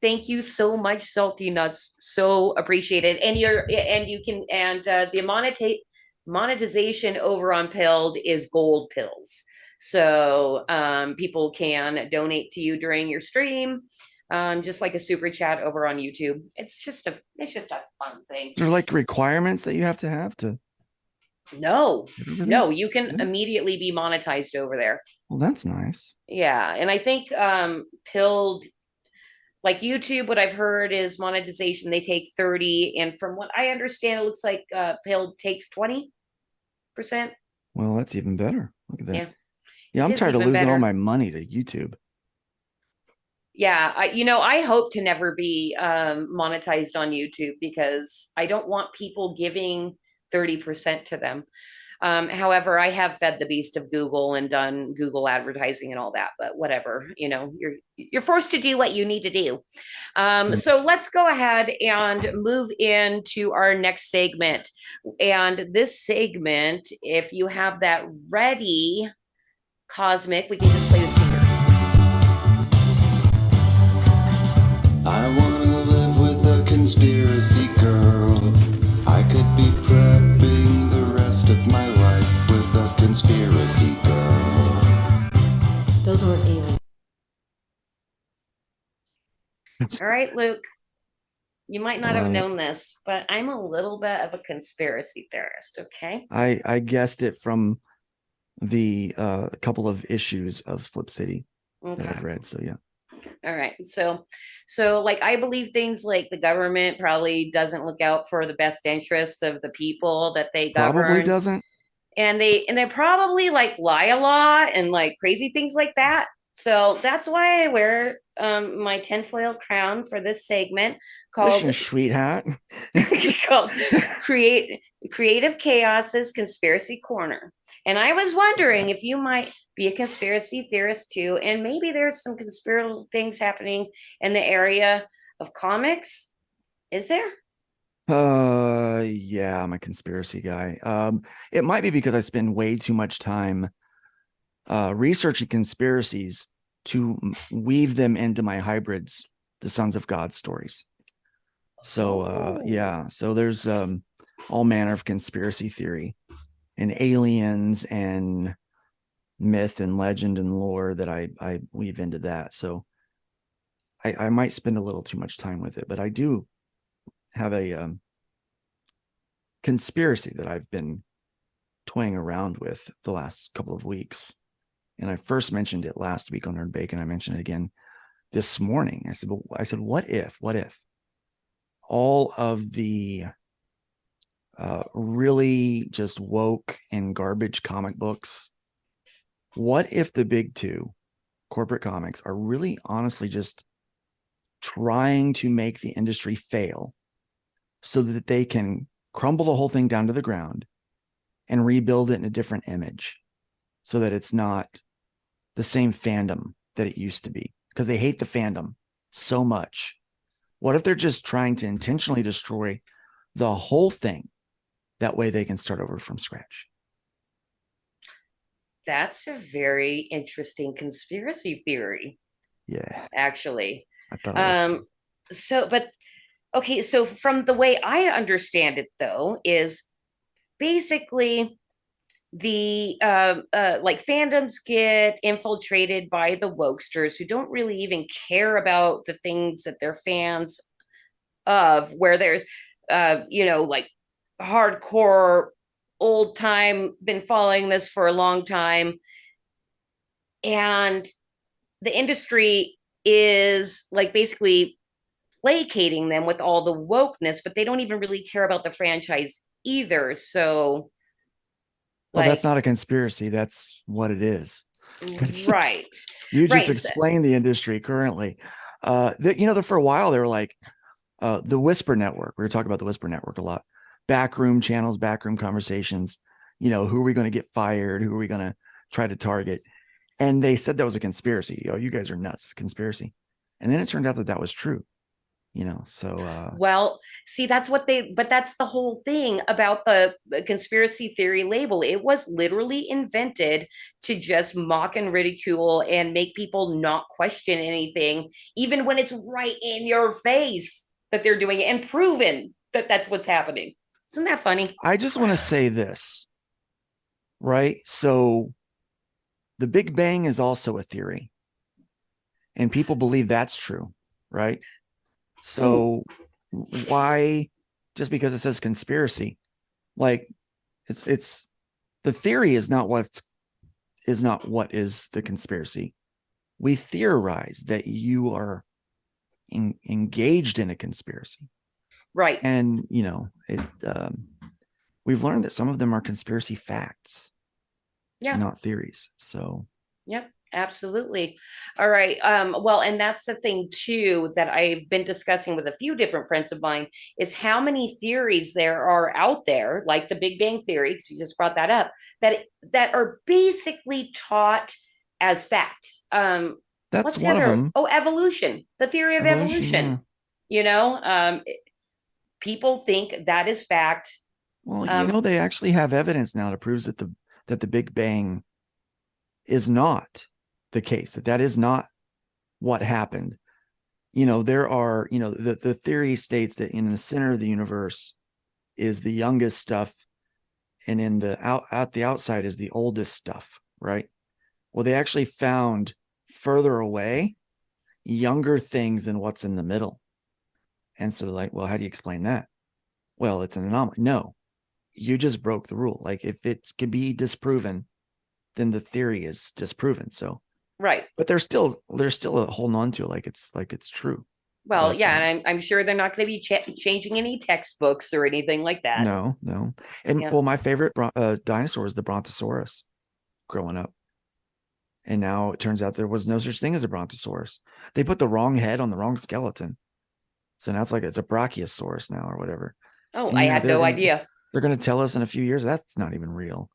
Thank you so much, Salty Nuts. So appreciated. And the monetization over on Pilled is gold pills. So people can donate to you during your stream. Just like a super chat over on YouTube. It's just a fun thing.
There are like requirements that you have to.
No, you can immediately be monetized over there.
Well, that's nice.
Yeah, and I think Pilled, like YouTube, what I've heard is monetization, they take 30. And from what I understand, it looks like Pill takes 20%.
Well, that's even better. Look at that.
Yeah.
Yeah,
It
I'm
is
tired of
even
losing all
better.
my money to YouTube.
Yeah, I hope to never be monetized on YouTube because I don't want people giving 30% to them. However, I have fed the beast of Google and done Google advertising and all that, but whatever, you're forced to do what you need to do. So let's go ahead and move into our next segment. And this segment, if you have that ready, Cosmic, we can just play this here.
I wanna live with a conspiracy girl. I could be prepping the rest of my life with a conspiracy girl.
Those weren't even. All right, Luke. You might not have known this, but I'm a little bit of a conspiracy theorist, okay?
I guessed it from the couple of issues of Flip City that I've read. So yeah.
All right. So like I believe things like the government probably doesn't look out for the best interests of the people that they govern.
Probably doesn't.
And they probably like lie a lot and like crazy things like that. So that's why I wear my tinfoil crown for this segment called
Listen, sweetheart.
called Creative Chaos's Conspiracy Corner. And I was wondering if you might be a conspiracy theorist too, and maybe there's some conspiratorial things happening in the area of comics. Is there?
Yeah, I'm a conspiracy guy. It might be because I spend way too much time researching conspiracies to weave them into my hybrids, the Sons of God stories. So yeah, so there's all manner of conspiracy theory and aliens and myth and legend and lore that I weave into that. So I might spend a little too much time with it, but I do have a conspiracy that I've been toying around with the last couple of weeks. And I first mentioned it last week on Nerd Bacon. I mentioned it again this morning. I said, what if all of the really just woke and garbage comic books, what if the big two, corporate comics, are really honestly just trying to make the industry fail so that they can crumble the whole thing down to the ground and rebuild it in a different image so that it's not the same fandom that it used to be, because they hate the fandom so much. What if they're just trying to intentionally destroy the whole thing? That way they can start over from scratch.
That's a very interesting conspiracy theory.
Yeah.
Actually.
I thought it was
okay, so from the way I understand it though, is basically the like fandoms get infiltrated by the wokesters who don't really even care about the things that they're fans of, where there's like hardcore old time, been following this for a long time, and the industry is like basically placating them with all the wokeness, but they don't even really care about the franchise either. So
well, that's not a conspiracy. That's what it is.
Right.
You just explained the industry currently. For a while they were like the Whisper Network. We were talking about the Whisper Network a lot. Backroom channels, backroom conversations. Who are we going to get fired? Who are we going to try to target? And they said that was a conspiracy. Oh, you guys are nuts. It's a conspiracy. And then it turned out that was true.
Well, see, that's the whole thing about the conspiracy theory label. It was literally invented to just mock and ridicule and make people not question anything, even when it's right in your face that they're doing it and proven that that's what's happening. Isn't that funny?
I just want to say this, right? So the Big Bang is also a theory, and people believe that's true, right? So why, just because it says conspiracy, like it's the theory is not what is the conspiracy. We theorize that you are engaged in a conspiracy.
Right.
And, you know, we've learned that some of them are conspiracy facts, not theories. So,
yep, absolutely. All right. Well, and that's the thing too that I've been discussing with a few different friends of mine is how many theories there are out there, like the Big Bang Theory, because you just brought that up, that are basically taught as fact.
that's
What's the
one of
other?
them.
Oh, evolution, the theory of evolution.
Yeah.
You know, people think that is fact.
Well, you know, they actually have evidence now to prove that the Big Bang is not the case, that is not what happened. You know, there are, you know, the theory states that in the center of the universe is the youngest stuff, and in the out the outside is the oldest stuff, right? Well, they actually found further away younger things than what's in the middle. And so, like, well, how do you explain that? Well, it's an anomaly. No, you just broke the rule. Like, if it can be disproven, then the theory is disproven. So,
right.
But they're still holding on to it like it's true.
Well, yeah, and I'm sure they're not going to be changing any textbooks or anything like that.
No. And well, my favorite dinosaur is the Brontosaurus growing up. And now it turns out there was no such thing as a Brontosaurus. They put the wrong head on the wrong skeleton. So now it's a Brachiosaurus now or whatever.
Oh,
And,
I had no idea.
They're going to tell us in a few years that's not even real.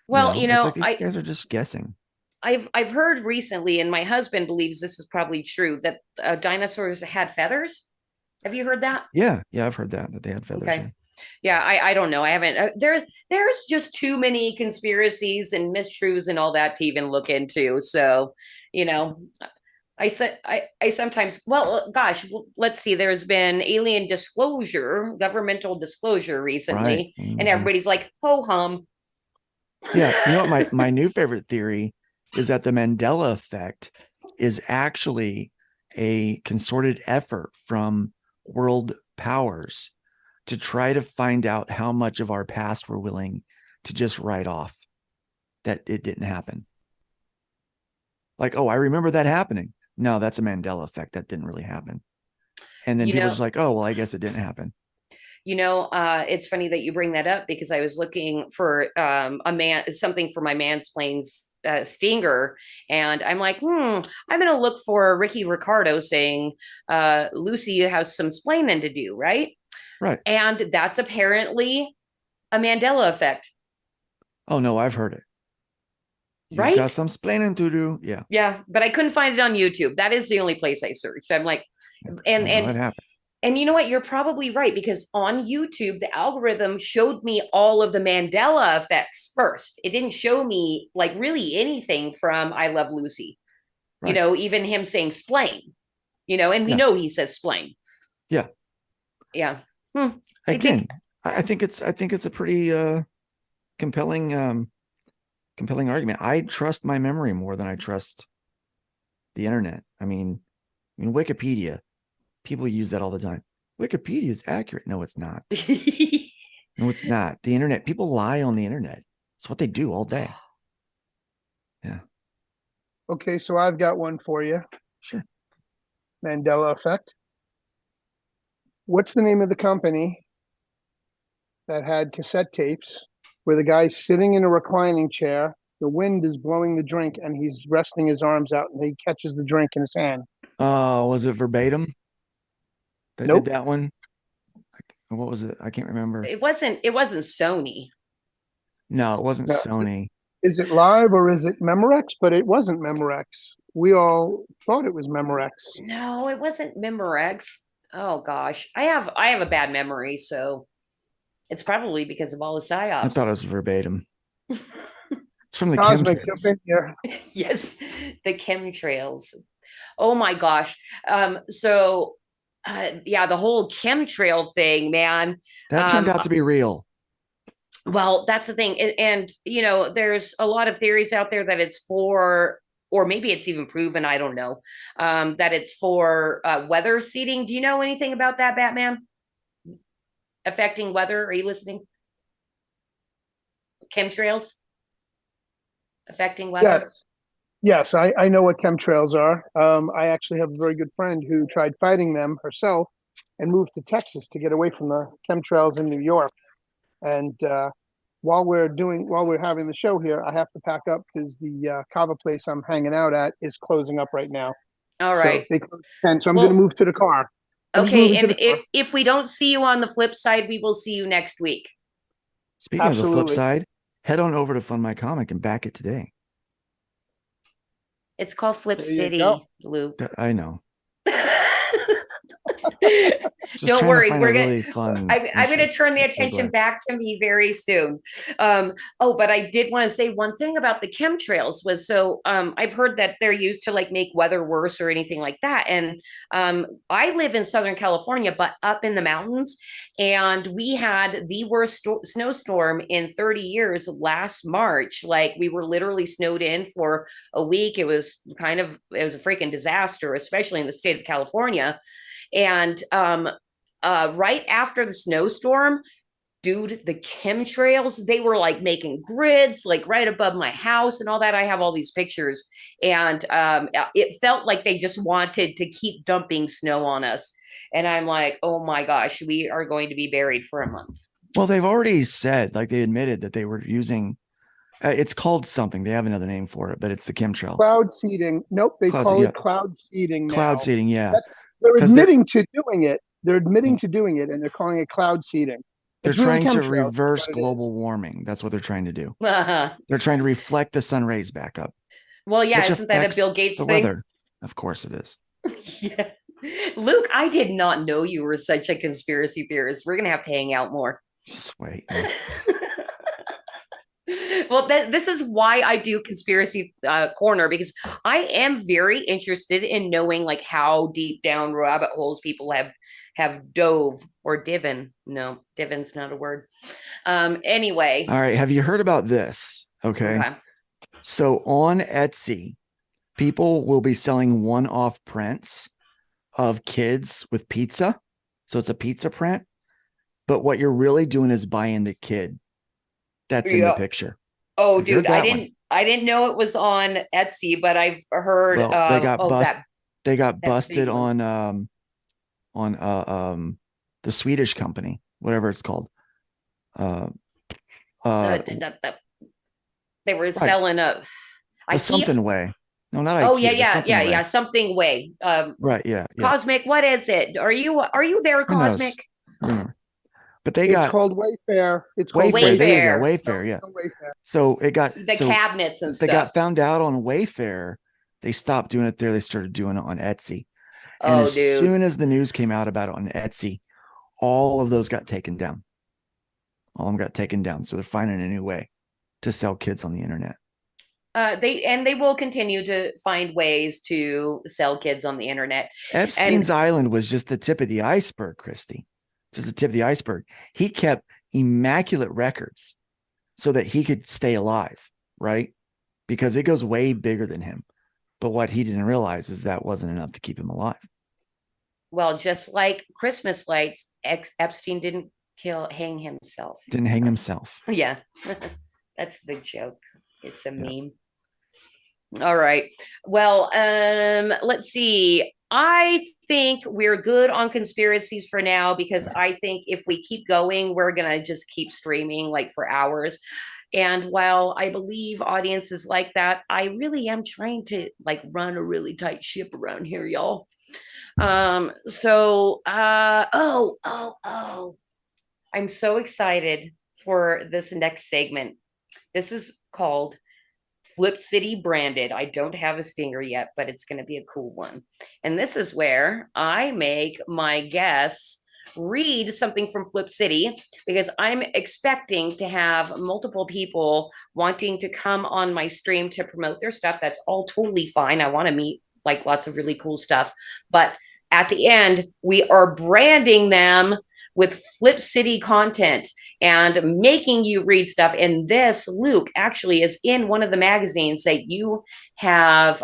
Well,
it's like these guys are just guessing.
I've heard recently, and my husband believes this is probably true, that dinosaurs had feathers. Have you heard that?
Yeah, I've heard that they had feathers.
Okay. Yeah, I don't know. I haven't. There's just too many conspiracies and mistruths and all that to even look into. So, you know, I sometimes, well, gosh, let's see. There's been alien disclosure, governmental disclosure recently,
right.
And everybody's like, ho hum.
Yeah, you know what? My new favorite theory is that the Mandela effect is actually a concerted effort from world powers to try to find out how much of our past we're willing to just write off, that it didn't happen. Like, oh, I remember that happening. No, that's a Mandela effect. That didn't really happen. And then people are just like, oh, well, I guess it didn't happen.
You know, it's funny that you bring that up because I was looking for something for my mansplains stinger, and I'm like, I'm going to look for Ricky Ricardo saying, Lucy, you have some splaining to do, right?
Right.
And that's apparently a Mandela effect.
Oh no, I've heard it.
Right?
Got some splaining to do. Yeah.
Yeah, but I couldn't find it on YouTube. That is the only place I searched. I'm like, and
it happened.
And you know what? You're probably right, because on YouTube, the algorithm showed me all of the Mandela effects first. It didn't show me like really anything from I Love Lucy. Right. You know, even him saying splain, you know, and we know he says splain.
Yeah.
Yeah.
Again, I think it's a pretty compelling argument. I trust my memory more than I trust the internet. I mean Wikipedia. People use that all the time. Wikipedia is accurate. No, it's not. No, it's not. The internet, people lie on the internet. It's what they do all day. Yeah.
Okay, so I've got one for you.
Sure.
Mandela effect. What's the name of the company that had cassette tapes where the guy's sitting in a reclining chair, the wind is blowing the drink, and he's resting his arms out, and he catches the drink in his hand?
Oh, was it Verbatim? That
Nope.
did that one? What was it? I can't remember.
It wasn't Sony.
No, it wasn't Sony.
Is it Live or is it Memorex? But it wasn't Memorex. We all thought it was Memorex.
No, it wasn't Memorex. Oh gosh, I have a bad memory, so it's probably because of all the psyops.
I thought it was Verbatim. It's from the
Cosmic.
chemtrails.
Yes, the chemtrails. Oh my gosh. So the whole chemtrail thing, man.
That turned out to be real.
Well, that's the thing. And, you know, there's a lot of theories out there that it's for, or maybe it's even proven, I don't know, that it's for weather seeding. Do you know anything about that, Batman? Affecting weather? Are you listening? Chemtrails? Affecting weather?
Yes, I know what chemtrails are. I actually have a very good friend who tried fighting them herself and moved to Texas to get away from the chemtrails in New York. And while we're having the show here, I have to pack up because the kava place I'm hanging out at is closing up right now.
All
So
right.
they closed at 10, so I'm
Well,
going to move to the car. I'm just
okay,
moving to
and
the car.
if we don't see you on the flip side, we will see you next week.
Speaking of the flip
Absolutely.
side, head on over to FundMyComic and back it today.
It's called Flip
There you
City,
go.
Luke.
I know. Just
Don't
trying to
worry,
find
we're
a
gonna.
really fun
I'm going to turn the
segue.
attention back to me very soon. But I did want to say one thing about the chemtrails was I've heard that they're used to like make weather worse or anything like that. And I live in Southern California, but up in the mountains, and we had the worst snowstorm in 30 years last March. Like we were literally snowed in for a week. It was a freaking disaster, especially in the state of California. And right after the snowstorm, dude, the chemtrails, they were like making grids like right above my house and all that. I have all these pictures, and it felt like they just wanted to keep dumping snow on us. And I'm like, oh my gosh, we are going to be buried for a month.
Well, they've already said, like they admitted that they were using, it's called something. They have another name for it, but it's the chemtrail.
Cloud seeding. Nope, they call it cloud seeding now.
Cloud seeding, yeah.
They're admitting to doing it. They're admitting to doing it, and they're calling it cloud seeding.
They're
It's really
trying to
chemtrails,
reverse
what it is.
global warming. That's what they're trying to do.
Uh-huh.
They're trying to reflect the sun rays back up.
Well, yeah,
which
isn't that a
affects
Bill Gates
the
thing?
weather. Of course it is.
Yeah. Luke, I did not know you were such a conspiracy theorist. We're going to have to hang out more.
Just wait.
Well, this is why I do Conspiracy Corner, because I am very interested in knowing like how deep down rabbit holes people have dove or diven. No, diven's not a word. Anyway.
All right. Have you heard about this? Okay. So on Etsy, people will be selling one-off prints of kids with pizza. So it's a pizza print. But what you're really doing is buying the kid that's in the picture.
Oh, dude, I didn't know it was on Etsy, but I've heard
they got busted
big one.
on the Swedish company, whatever it's called.
They were selling
something way. No, not
Oh,
IKEA,
yeah. Something way.
Right, yeah.
Cosmic, what is it? Are you there, Cosmic?
But they
It's
got
called Wayfair. It's called
Wayfair. There you go,
Wayfair.
Wayfair, yeah.
Wayfair.
So it got
the cabinets and
they
stuff.
got found out on Wayfair. They stopped doing it there. They started doing it on Etsy. And as soon as the news came out about it on Etsy, all of those got taken down. All of them got taken down. So they're finding a new way to sell kids on the internet.
They will continue to find ways to sell kids on the internet.
Epstein's Island was just the tip of the iceberg, Christy. Just the tip of the iceberg. He kept immaculate records so that he could stay alive, right? Because it goes way bigger than him. But what he didn't realize is that wasn't enough to keep him alive.
Well, just like Christmas lights, Epstein didn't hang himself.
Didn't hang himself.
Yeah, that's the joke. It's a meme. All right. Well, let's see. I think we're good on conspiracies for now, because I think if we keep going, we're going to just keep streaming like for hours. And while I believe audiences like that, I really am trying to like run a really tight ship around here, y'all. I'm so excited for this next segment. This is called Flip City Branded. I don't have a stinger yet, but it's going to be a cool one. And this is where I make my guests read something from Flip City, because I'm expecting to have multiple people wanting to come on my stream to promote their stuff. That's all totally fine. I want to meet like lots of really cool stuff. But at the end, we are branding them with Flip City content and making you read stuff. And this, Luke, actually is in one of the magazines that you have,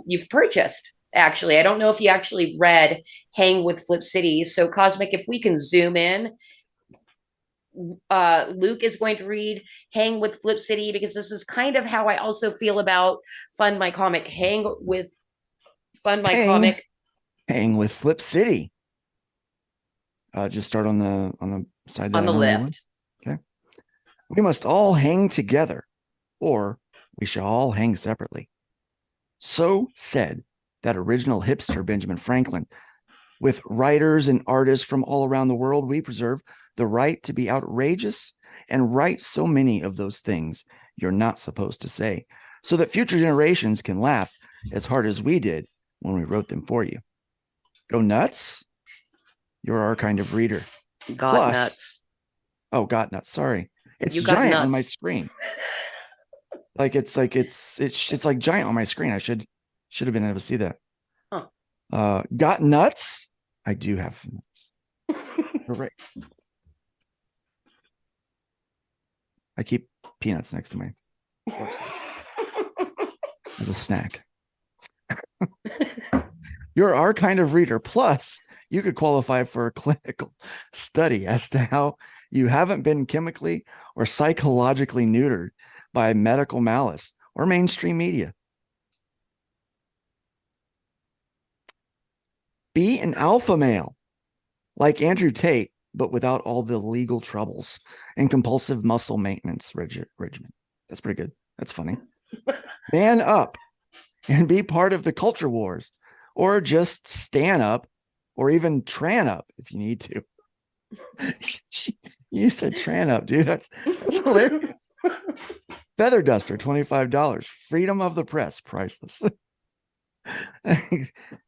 you've purchased. Actually, I don't know if you actually read Hang with Flip City. So Cosmic, if we can zoom in, Luke is going to read Hang with Flip City, because this is kind of how I also feel about Fund My Comic. Hang with Fund My Comic.
Hang with Flip City. Just start on the side that
On the left.
Okay. We must all hang together, or we shall all hang separately. So said that original hipster Benjamin Franklin. With writers and artists from all around the world, we preserve the right to be outrageous and write so many of those things you're not supposed to say, so that future generations can laugh as hard as we did when we wrote them for you. Go nuts? You're our kind of reader.
Got nuts.
Oh, got nuts. Sorry. It's
You got
giant
nuts.
on my screen. It's like giant on my screen. I should have been able to see that.
Huh.
Got nuts? I do have nuts. Right. I keep peanuts next to my as a snack. You're our kind of reader. Plus, you could qualify for a clinical study as to how you haven't been chemically or psychologically neutered by medical malice or mainstream media. Be an alpha male like Andrew Tate, but without all the legal troubles and compulsive muscle maintenance regimen. That's pretty good. That's funny. Man up and be part of the culture wars, or just stand up, or even tran up if you need to. You said tran up, dude. That's hilarious. Feather duster, $25. Freedom of the press, priceless.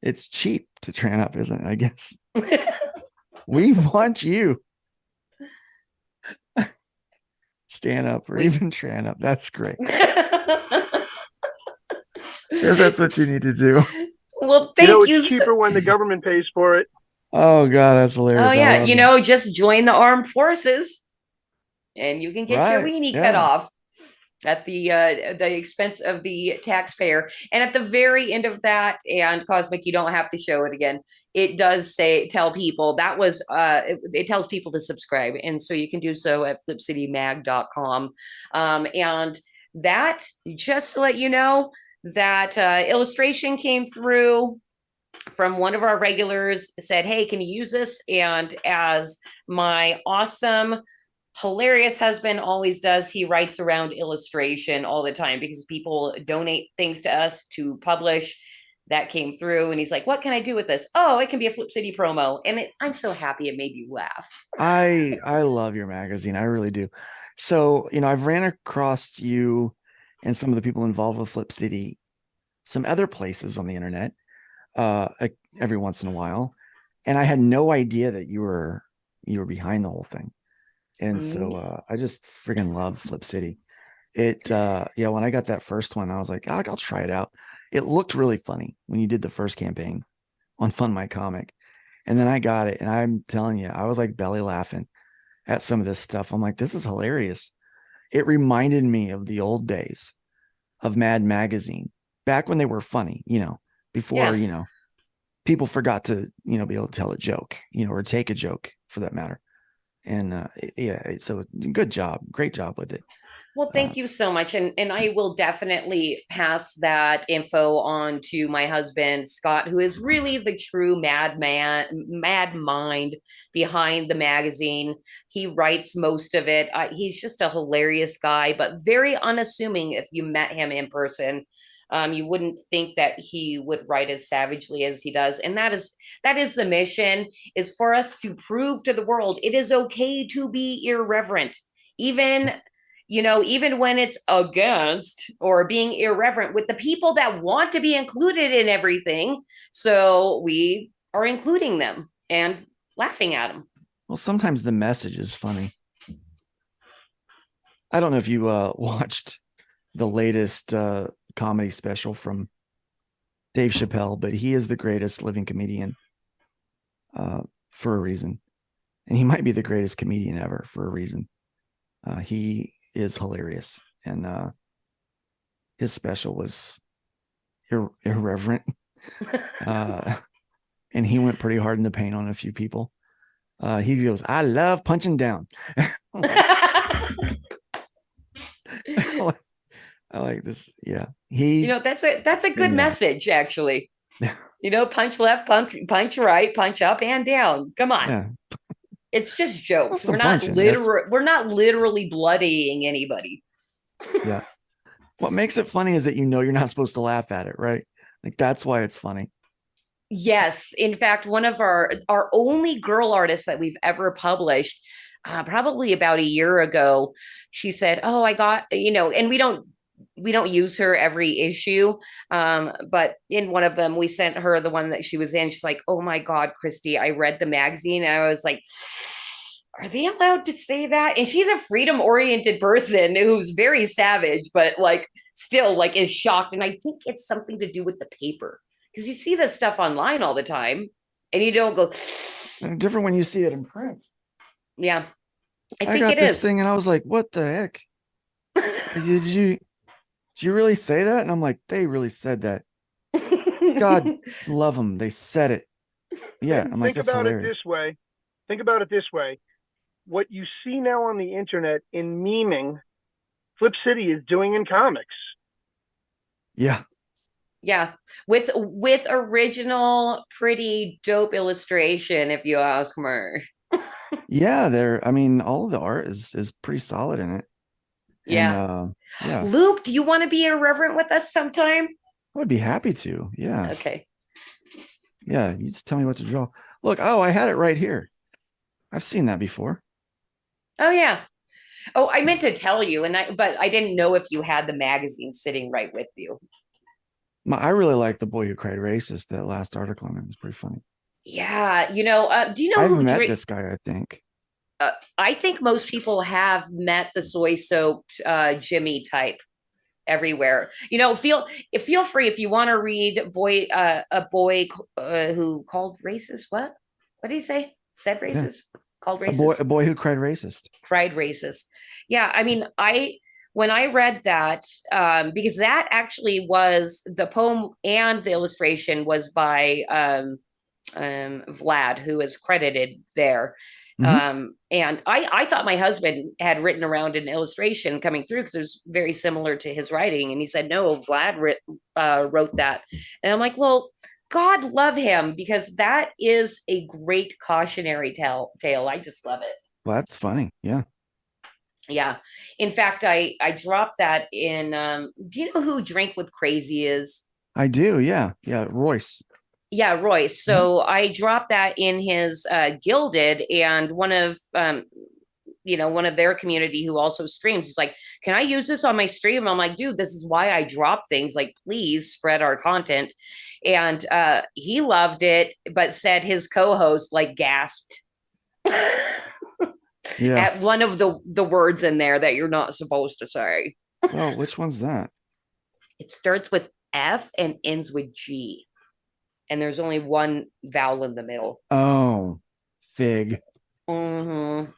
It's cheap to tran up, isn't it? I guess. We want you. Stand up or even tran up. That's great. If that's what you need to do.
Well, thank you.
It's cheaper when the government pays for it.
Oh God, that's hilarious.
Oh yeah, just join the armed forces, and you can get your weenie cut off at the expense of the taxpayer. And at the very end of that, and Cosmic, you don't have to show it again. It does tell people that was it tells people to subscribe, and so you can do so at flipcitymag.com. And that, just to let you know, that illustration came through from one of our regulars, said, hey, can you use this? And as my awesome, hilarious husband always does, he writes around illustration all the time because people donate things to us to publish. That came through, and he's like, what can I do with this? Oh, it can be a Flip City promo. And I'm so happy it made you laugh.
I love your magazine. I really do. So, I've ran across you and some of the people involved with Flip City, some other places on the internet, every once in a while. And I had no idea that you were behind the whole thing. And so I just freaking love Flip City. When I got that first one, I was like, I'll try it out. It looked really funny when you did the first campaign on FundMyComic. And then I got it, and I'm telling you, I was like belly laughing at some of this stuff. I'm like, this is hilarious. It reminded me of the old days of Mad Magazine, back when they were funny, before, people forgot to, be able to tell a joke, or take a joke for that matter. And so good job. Great job with it.
Well, thank you so much. And I will definitely pass that info on to my husband, Scott, who is really the true mad mind behind the magazine. He writes most of it. He's just a hilarious guy, but very unassuming. If you met him in person, you wouldn't think that he would write as savagely as he does. And that is the mission, is for us to prove to the world it is okay to be irreverent, even when it's against or being irreverent with the people that want to be included in everything. So we are including them and laughing at them.
Well, sometimes the message is funny. I don't know if you watched the latest comedy special from Dave Chappelle, but he is the greatest living comedian for a reason. And he might be the greatest comedian ever for a reason. He is hilarious, and his special was irreverent, and he went pretty hard in the paint on a few people. He goes, I love punching down. I like this. Yeah. He,
that's a good
Yeah.
message, actually.
Yeah.
Punch left, punch right, punch up and down. Come on.
Yeah.
It's just jokes.
some punching.
We're not literally bloodying anybody.
Yeah. What makes it funny is that you're not supposed to laugh at it, right? Like that's why it's funny.
Yes. In fact, one of our only girl artists that we've ever published, probably about a year ago, she said, "Oh, I got," and we don't use her every issue. But in one of them, we sent her the one that she was in. She's like, "Oh my God, Christy, I read the magazine." And I was like, are they allowed to say that? And she's a freedom oriented person who's very savage, but like still like is shocked. And I think it's something to do with the paper, because you see this stuff online all the time and you don't go
different when you see it in print.
Yeah. I
I
think
got
it
this
is.
thing and I was like, what the heck? Did you really say that? And I'm like, they really said that. God love them. They said it. Yeah. I'm like,
Think
that's
about
hilarious.
it this way. Think about it this way. What you see now on the internet in memeing, Flip City is doing in comics.
Yeah.
Yeah. With original, pretty dope illustration, if you ask me.
Yeah, all of the art is pretty solid in it.
Yeah.
And, yeah.
Luke, do you want to be irreverent with us sometime?
I would be happy to. Yeah.
Okay.
Yeah. You just tell me what to draw. Look, I had it right here. I've seen that before.
Oh yeah. Oh, I meant to tell you, but I didn't know if you had the magazine sitting right with you.
I really like The Boy Who Cried Racist. That last article on it was pretty funny.
Yeah, do you know
I've
who
met this guy, I think.
I think most people have met the soy-soaked Jimmy type everywhere. Feel free if you want to read a boy who called racist. What did he say? Said racist? Yeah. Called racist?
A boy who cried racist.
Cried racist. Yeah, I mean, when I read that, because that actually was the poem and the illustration was by Vlad, who is credited there. Mm-hmm. And I thought my husband had written around an illustration coming through because it was very similar to his writing. And he said, no, Vlad wrote that. And I'm like, well, God love him, because that is a great cautionary tale. I just love it.
Well, that's funny. Yeah.
Yeah. In fact, I dropped that in, do you know who Drink with Crazy is? I do.
Yeah. Yeah. Royce.
Yeah, Royce. So I dropped that in his Gilded, and one of their community who also streams, he's like, can I use this on my stream? I'm like, dude, this is why I drop things. Like, please spread our content. And he loved it, but said his co-host like gasped at one of the words in there that you're not supposed to say.
Oh, which one's that?
It starts with F and ends with G. And there's only one vowel in the middle.
Oh, fig.
Mm-hmm.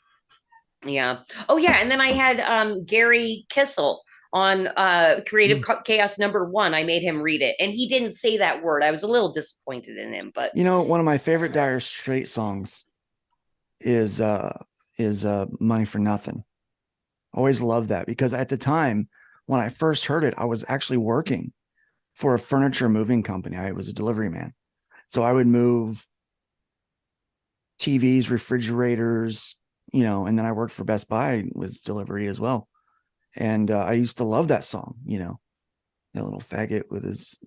Yeah. Oh, yeah. And then I had Gary Kissel on Creative Chaos #1. I made him read it, and he didn't say that word. I was a little disappointed in him, but
one of my favorite Dire Straits songs is Money for Nothing. Always loved that, because at the time when I first heard it, I was actually working for a furniture moving company. I was a delivery man. So I would move TVs, refrigerators, and then I worked for Best Buy, was delivery as well. And I used to love that song, that little faggot with his,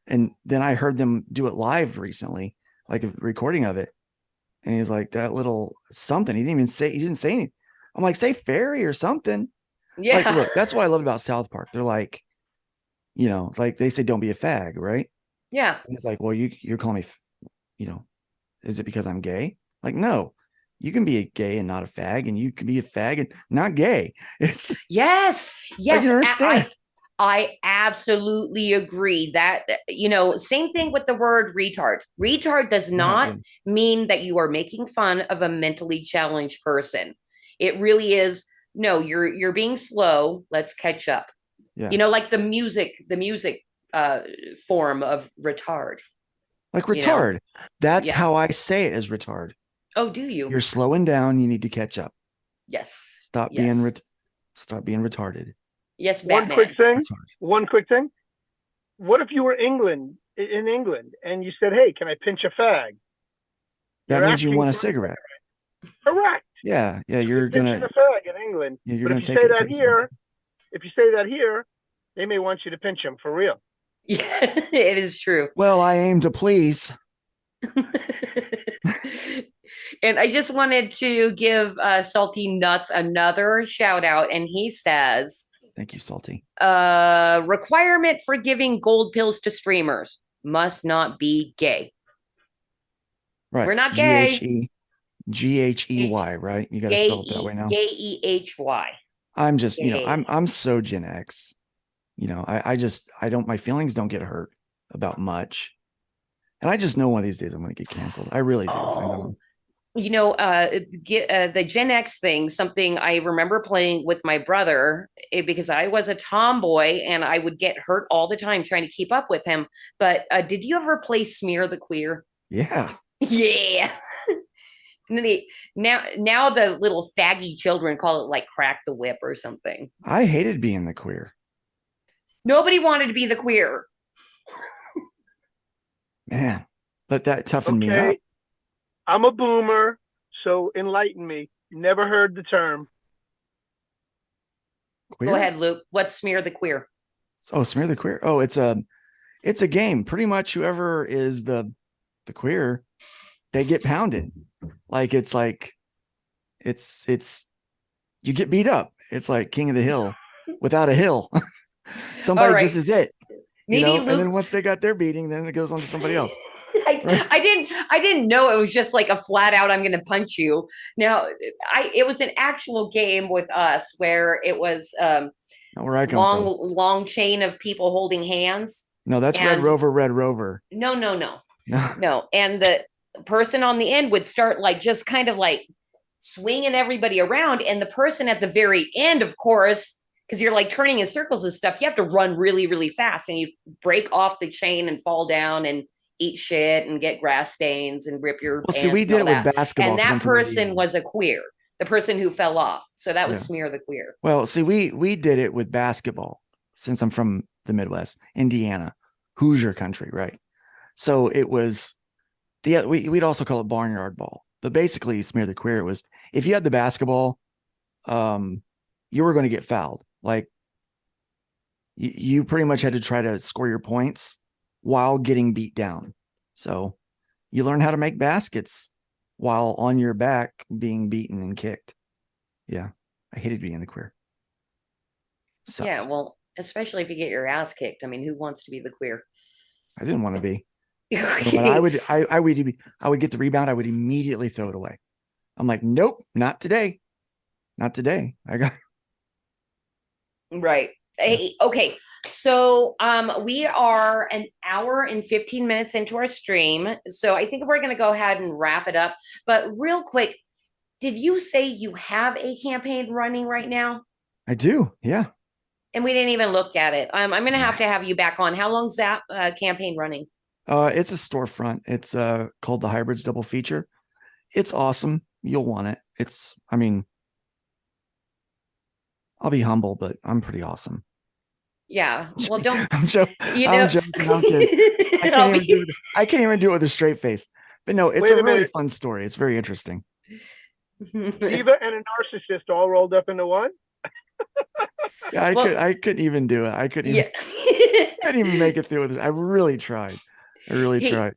and then I heard them do it live recently, like a recording of it. And he's like, that little something. He didn't say anything. I'm like, say fairy or something. Yeah. Like, look, that's what I love about South Park. They're like, like they say, don't be a fag, right?
Yeah.
And it's like, well, you're calling me, is it because I'm gay? Like, no, you can be a gay and not a fag, and you can be a fag and not gay. It's
yes.
I can understand.
I absolutely agree that, same thing with the word retard. Retard does not mean that you are making fun of a mentally challenged person. It really is, no, you're being slow. Let's catch up. Yeah. Like the music form of retard.
Like retard. That's how I say it, as retard.
Oh, do you?
You're slowing down. You need to catch up.
Yes.
Stop
Yes.
being retarded.
Yes,
One
Batman.
quick thing.
Retarded.
One quick thing. What if you were in England, and you said, "Hey, can I pinch a fag?"
That
You're
means you
asking
want a
for
cigarette.
Correct.
Yeah,
You're
you're
pinching
gonna
a fag in England.
you're
But
gonna
if you
take
say
it.
that here, they may want you to pinch them for real.
Yeah, it is true.
Well, I aim to please.
And I just wanted to give Salty Nuts another shout out. And he says,
Thank you, Salty.
requirement for giving gold pills to streamers must not be gay.
Right.
We're not gay.
Ghey, right? You got to spell it that way now.
Gay.
I'm just,
Gay.
I'm so Gen X. I don't, my feelings don't get hurt about much. And I just know one of these days I'm going to get canceled. I really do. I know.
The Gen X thing, something I remember playing with my brother because I was a tomboy and I would get hurt all the time trying to keep up with him. But did you ever play Smear the Queer?
Yeah.
Yeah. And then now the little faggy children call it like Crack the Whip or something.
I hated being the queer.
Nobody wanted to be the queer.
Man, but that toughened me up.
I'm a boomer, so enlighten me. Never heard the term.
Queer?
Go ahead, Luke. What's Smear the Queer?
Oh, Smear the Queer. Oh, it's a game. Pretty much whoever is the queer, they get pounded. It's you get beat up. It's like King of the Hill without a hill. Somebody just is it.
Maybe
Luke, and then once they got their beating, then it goes on to somebody else.
I didn't know it was just like a flat out I'm gonna punch you. Now it was an actual game with us where it was
where I come from.
long chain of people holding hands.
No, that's Red Rover.
No. And the person on the end would start just kind of swinging everybody around, and the person at the very end, of course, because you're turning in circles and stuff, you have to run really, really fast, and you break off the chain and fall down and eat shit and get grass stains and rip your pants.
See, we did it with basketball.
And that person was a queer, the person who fell off. So that was Smear the Queer.
Well, see, we did it with basketball since I'm from the Midwest, Indiana, Hoosier country, right? So it was we'd also call it barnyard ball. But basically, Smear the Queer was if you had the basketball, you were going to get fouled. You pretty much had to try to score your points while getting beat down. So you learn how to make baskets while on your back being beaten and kicked. Yeah. I hated being the queer. Sucked.
Yeah, well, especially if you get your ass kicked. I mean, who wants to be the queer?
I didn't want to be. But I would get the rebound. I would immediately throw it away. I'm like, nope, not today. Not today.
Right. Hey, okay. So we are an hour and 15 minutes into our stream. So I think we're going to go ahead and wrap it up. But real quick, did you say you have a campaign running right now?
I do. Yeah.
And we didn't even look at it. I'm going to have you back on. How long's that campaign running?
It's a storefront. It's called the Hybrids Double Feature. It's awesome. You'll want it. I'll be humble, but I'm pretty awesome.
Yeah. Well, don't.
I'm joking. I'm kidding. I can't even do it with a straight face. But no, it's a really fun story. It's very interesting.
Diva and a narcissist all rolled up into one.
Yeah, I couldn't even do it. I couldn't even make it through with it. I really tried. Tried.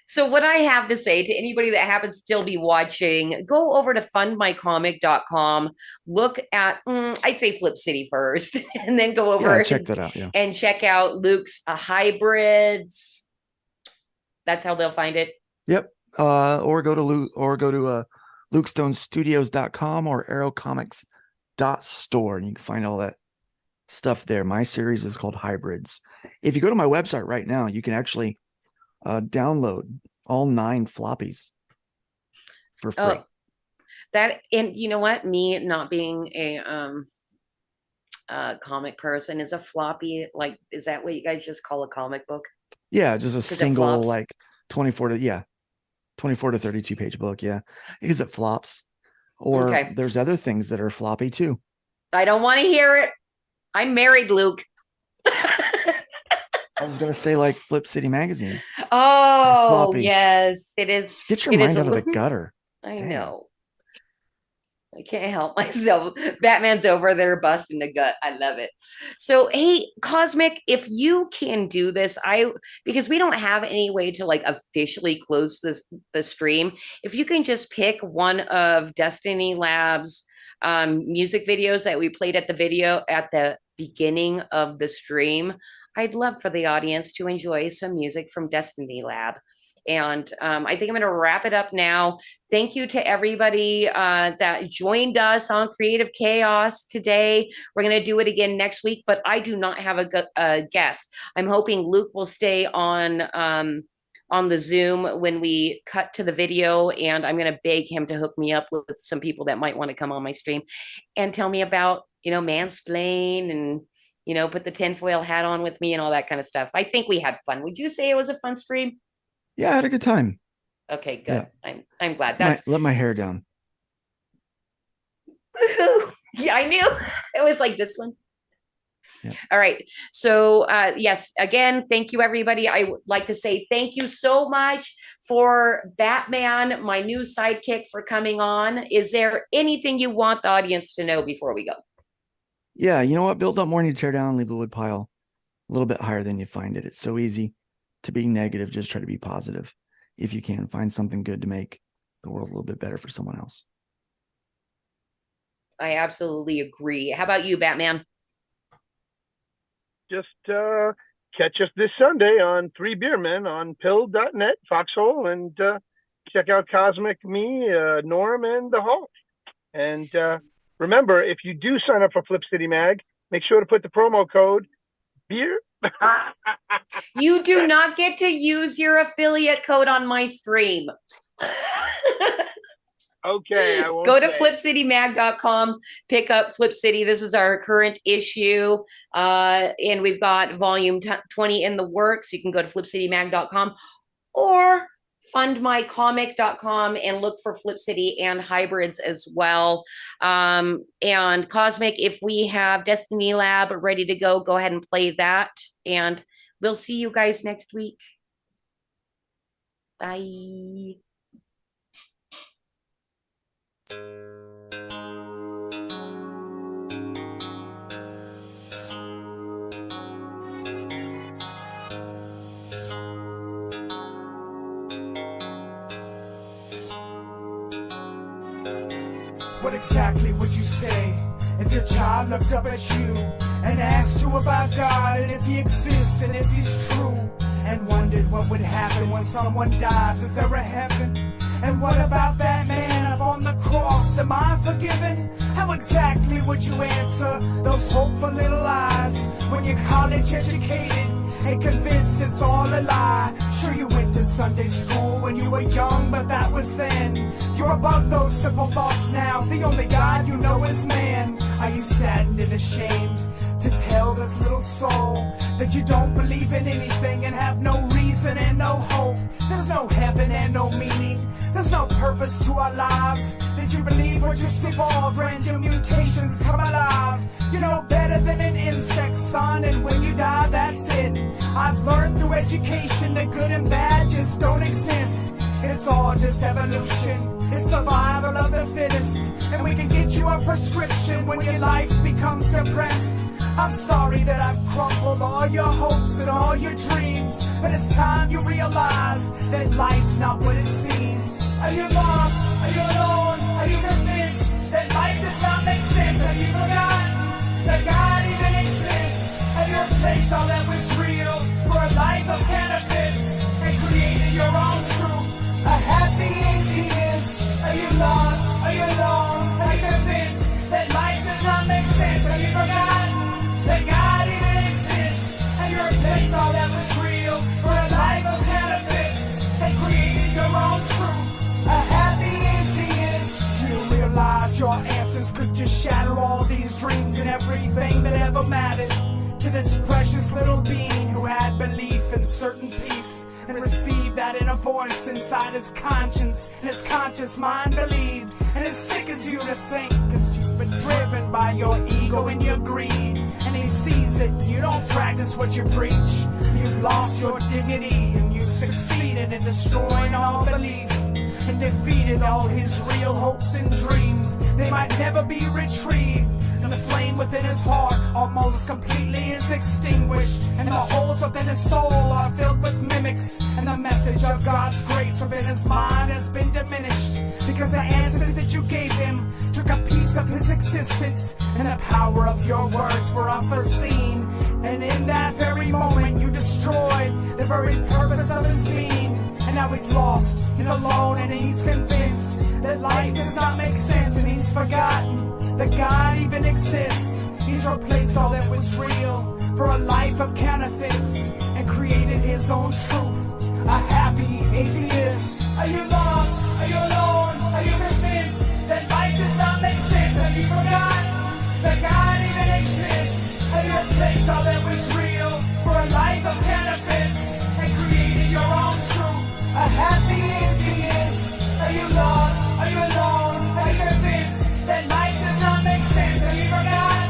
So what I have to say to anybody that happens to still be watching, go over to fundmycomic.com, look at, I'd say Flip City first, and then go over
check that out. Yeah.
And check out Luke's Hybrids. That's how they'll find it.
Yep. Or go to LukeStoneStudios.com or ArrowComics.store, and you can find all that stuff there. My series is called Hybrids. If you go to my website right now, you can actually download all 9 floppies for free.
Oh, that, and you know what? Me not being a comic person, is a floppy is that what you guys just call a comic book?
Yeah, just a single 24 to 32 page book. Yeah, because it flops. Or
Okay.
there's other things that are floppy too.
I don't want to hear it. I'm married, Luke.
I was gonna say like Flip City Magazine.
Oh,
floppy.
yes, it is.
Just get your
It is
mind
a
out of the
little-
gutter.
I
Dang.
know. I can't help myself. Batman's over there busting the gut. I love it. So, hey, Cosmic, if you can do this, because we don't have any way to like officially close the stream. If you can just pick one of Destiny Labs music videos that we played at the beginning of the stream, I'd love for the audience to enjoy some music from Destiny Lab. And I think I'm going to wrap it up now. Thank you to everybody that joined us on Creative Chaos today. We're going to do it again next week, but I do not have a guest. I'm hoping Luke will stay on the Zoom when we cut to the video, and I'm going to beg him to hook me up with some people that might want to come on my stream and tell me about, mansplain and, put the tinfoil hat on with me and all that kind of stuff. I think we had fun. Would you say it was a fun stream?
Yeah, I had a good time.
Okay, good.
Yeah.
I'm glad.
Let my hair down.
Yeah, I knew it was like this one.
Yeah.
All right. So yes, again, thank you, everybody. I would like to say thank you so much for Batman, my new sidekick, for coming on. Is there anything you want the audience to know before we go?
Yeah, you know what? Build up more than you tear down, leave the wood pile a little bit higher than you find it. It's so easy to be negative. Just try to be positive. If you can, find something good to make the world a little bit better for someone else.
I absolutely agree. How about you, Batman?
Just catch us this Sunday on Three Beer Men on pill.net, Foxhole, and check out Cosmic, me, Norm, and the Hulk. And remember, if you do sign up for Flip City Mag, make sure to put the promo code BEER.
You do not get to use your affiliate code on my stream.
Okay, I won't
go to
say.
flipcitymag.com, pick up Flip City. This is our current issue, and we've got volume 20 in the works. You can go to flipcitymag.com or fundmycomic.com and look for Flip City and hybrids as well. And Cosmic, if we have Destiny Lab ready to go ahead and play that. And we'll see you guys next week. Bye.
What exactly would you say if your child looked up at you and asked you about God and if he exists and if he's true, and wondered what would happen when someone dies? Is there a heaven? And what about that man up on the cross? Am I forgiven? How exactly would you answer those hopeful little lies when you're college educated and convinced it's all a lie? Sure, you went to Sunday school when you were young, but that was then. You're above those simple thoughts now. The only God you know is man. Are you saddened and ashamed to tell this little soul that you don't believe in anything and have no reason and no hope? There's no heaven and no meaning. There's no purpose to our lives. Did you believe we're just evolved? Random mutations come alive. You know better than an insect, son, and when you die, that's it. I've learned through education that good and bad just don't exist. It's all just evolution. It's survival of the fittest. And we can get you a prescription when your life becomes depressed. I'm sorry that I've crumbled all your hopes and all your dreams, but it's time you realize that life's not what it seems. Are you lost? Are you alone? Are you convinced that life does not make sense? Have you forgotten that God even exists? Have you replaced all that was real for a life of benefits and created your own truth? A happy atheist. Are you lost? Are you alone? Are you convinced that life does not make sense? Have you forgotten that God even exists? And you replaced all that was real for a life of benefits and created your own truth. A happy atheist. You realize your answers could just shatter all these dreams and everything that ever mattered to this precious little being who had belief in certain peace and received that God in a voice inside his conscience, and his conscious mind believed. And it sickens you to think, cause you've been driven by your ego and your greed. And he sees it, you don't practice what you preach. You've lost your dignity, and you've succeeded in destroying all belief, and defeated all his real hopes and dreams. They might never be retrieved, and the flame within his heart almost completely is extinguished, and the holes within his soul are filled with mimics, and the message of God's grace within his mind has been diminished, because the answers that you gave him took a piece of his existence, and the power of your words were unforeseen, and in that very moment you destroyed the very purpose of his being. And now he's lost, he's alone, and he's convinced that life does not make sense, and he's forgotten that God even exists. He's replaced all that was real for a life of counterfeits and created his own truth. A happy atheist. Are you lost? Are you alone? Are you convinced that life does not make sense? Have you forgotten that God even exists? Have you replaced all that was real for a life of counterfeits and created your own truth? A happy atheist. Are you lost? Are you alone? Are you convinced that life does not make sense? Have you forgotten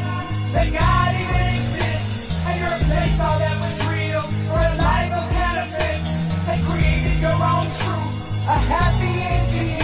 that God even exists? And you replaced all that was real for a life of counterfeits and created your own truth? A happy atheist.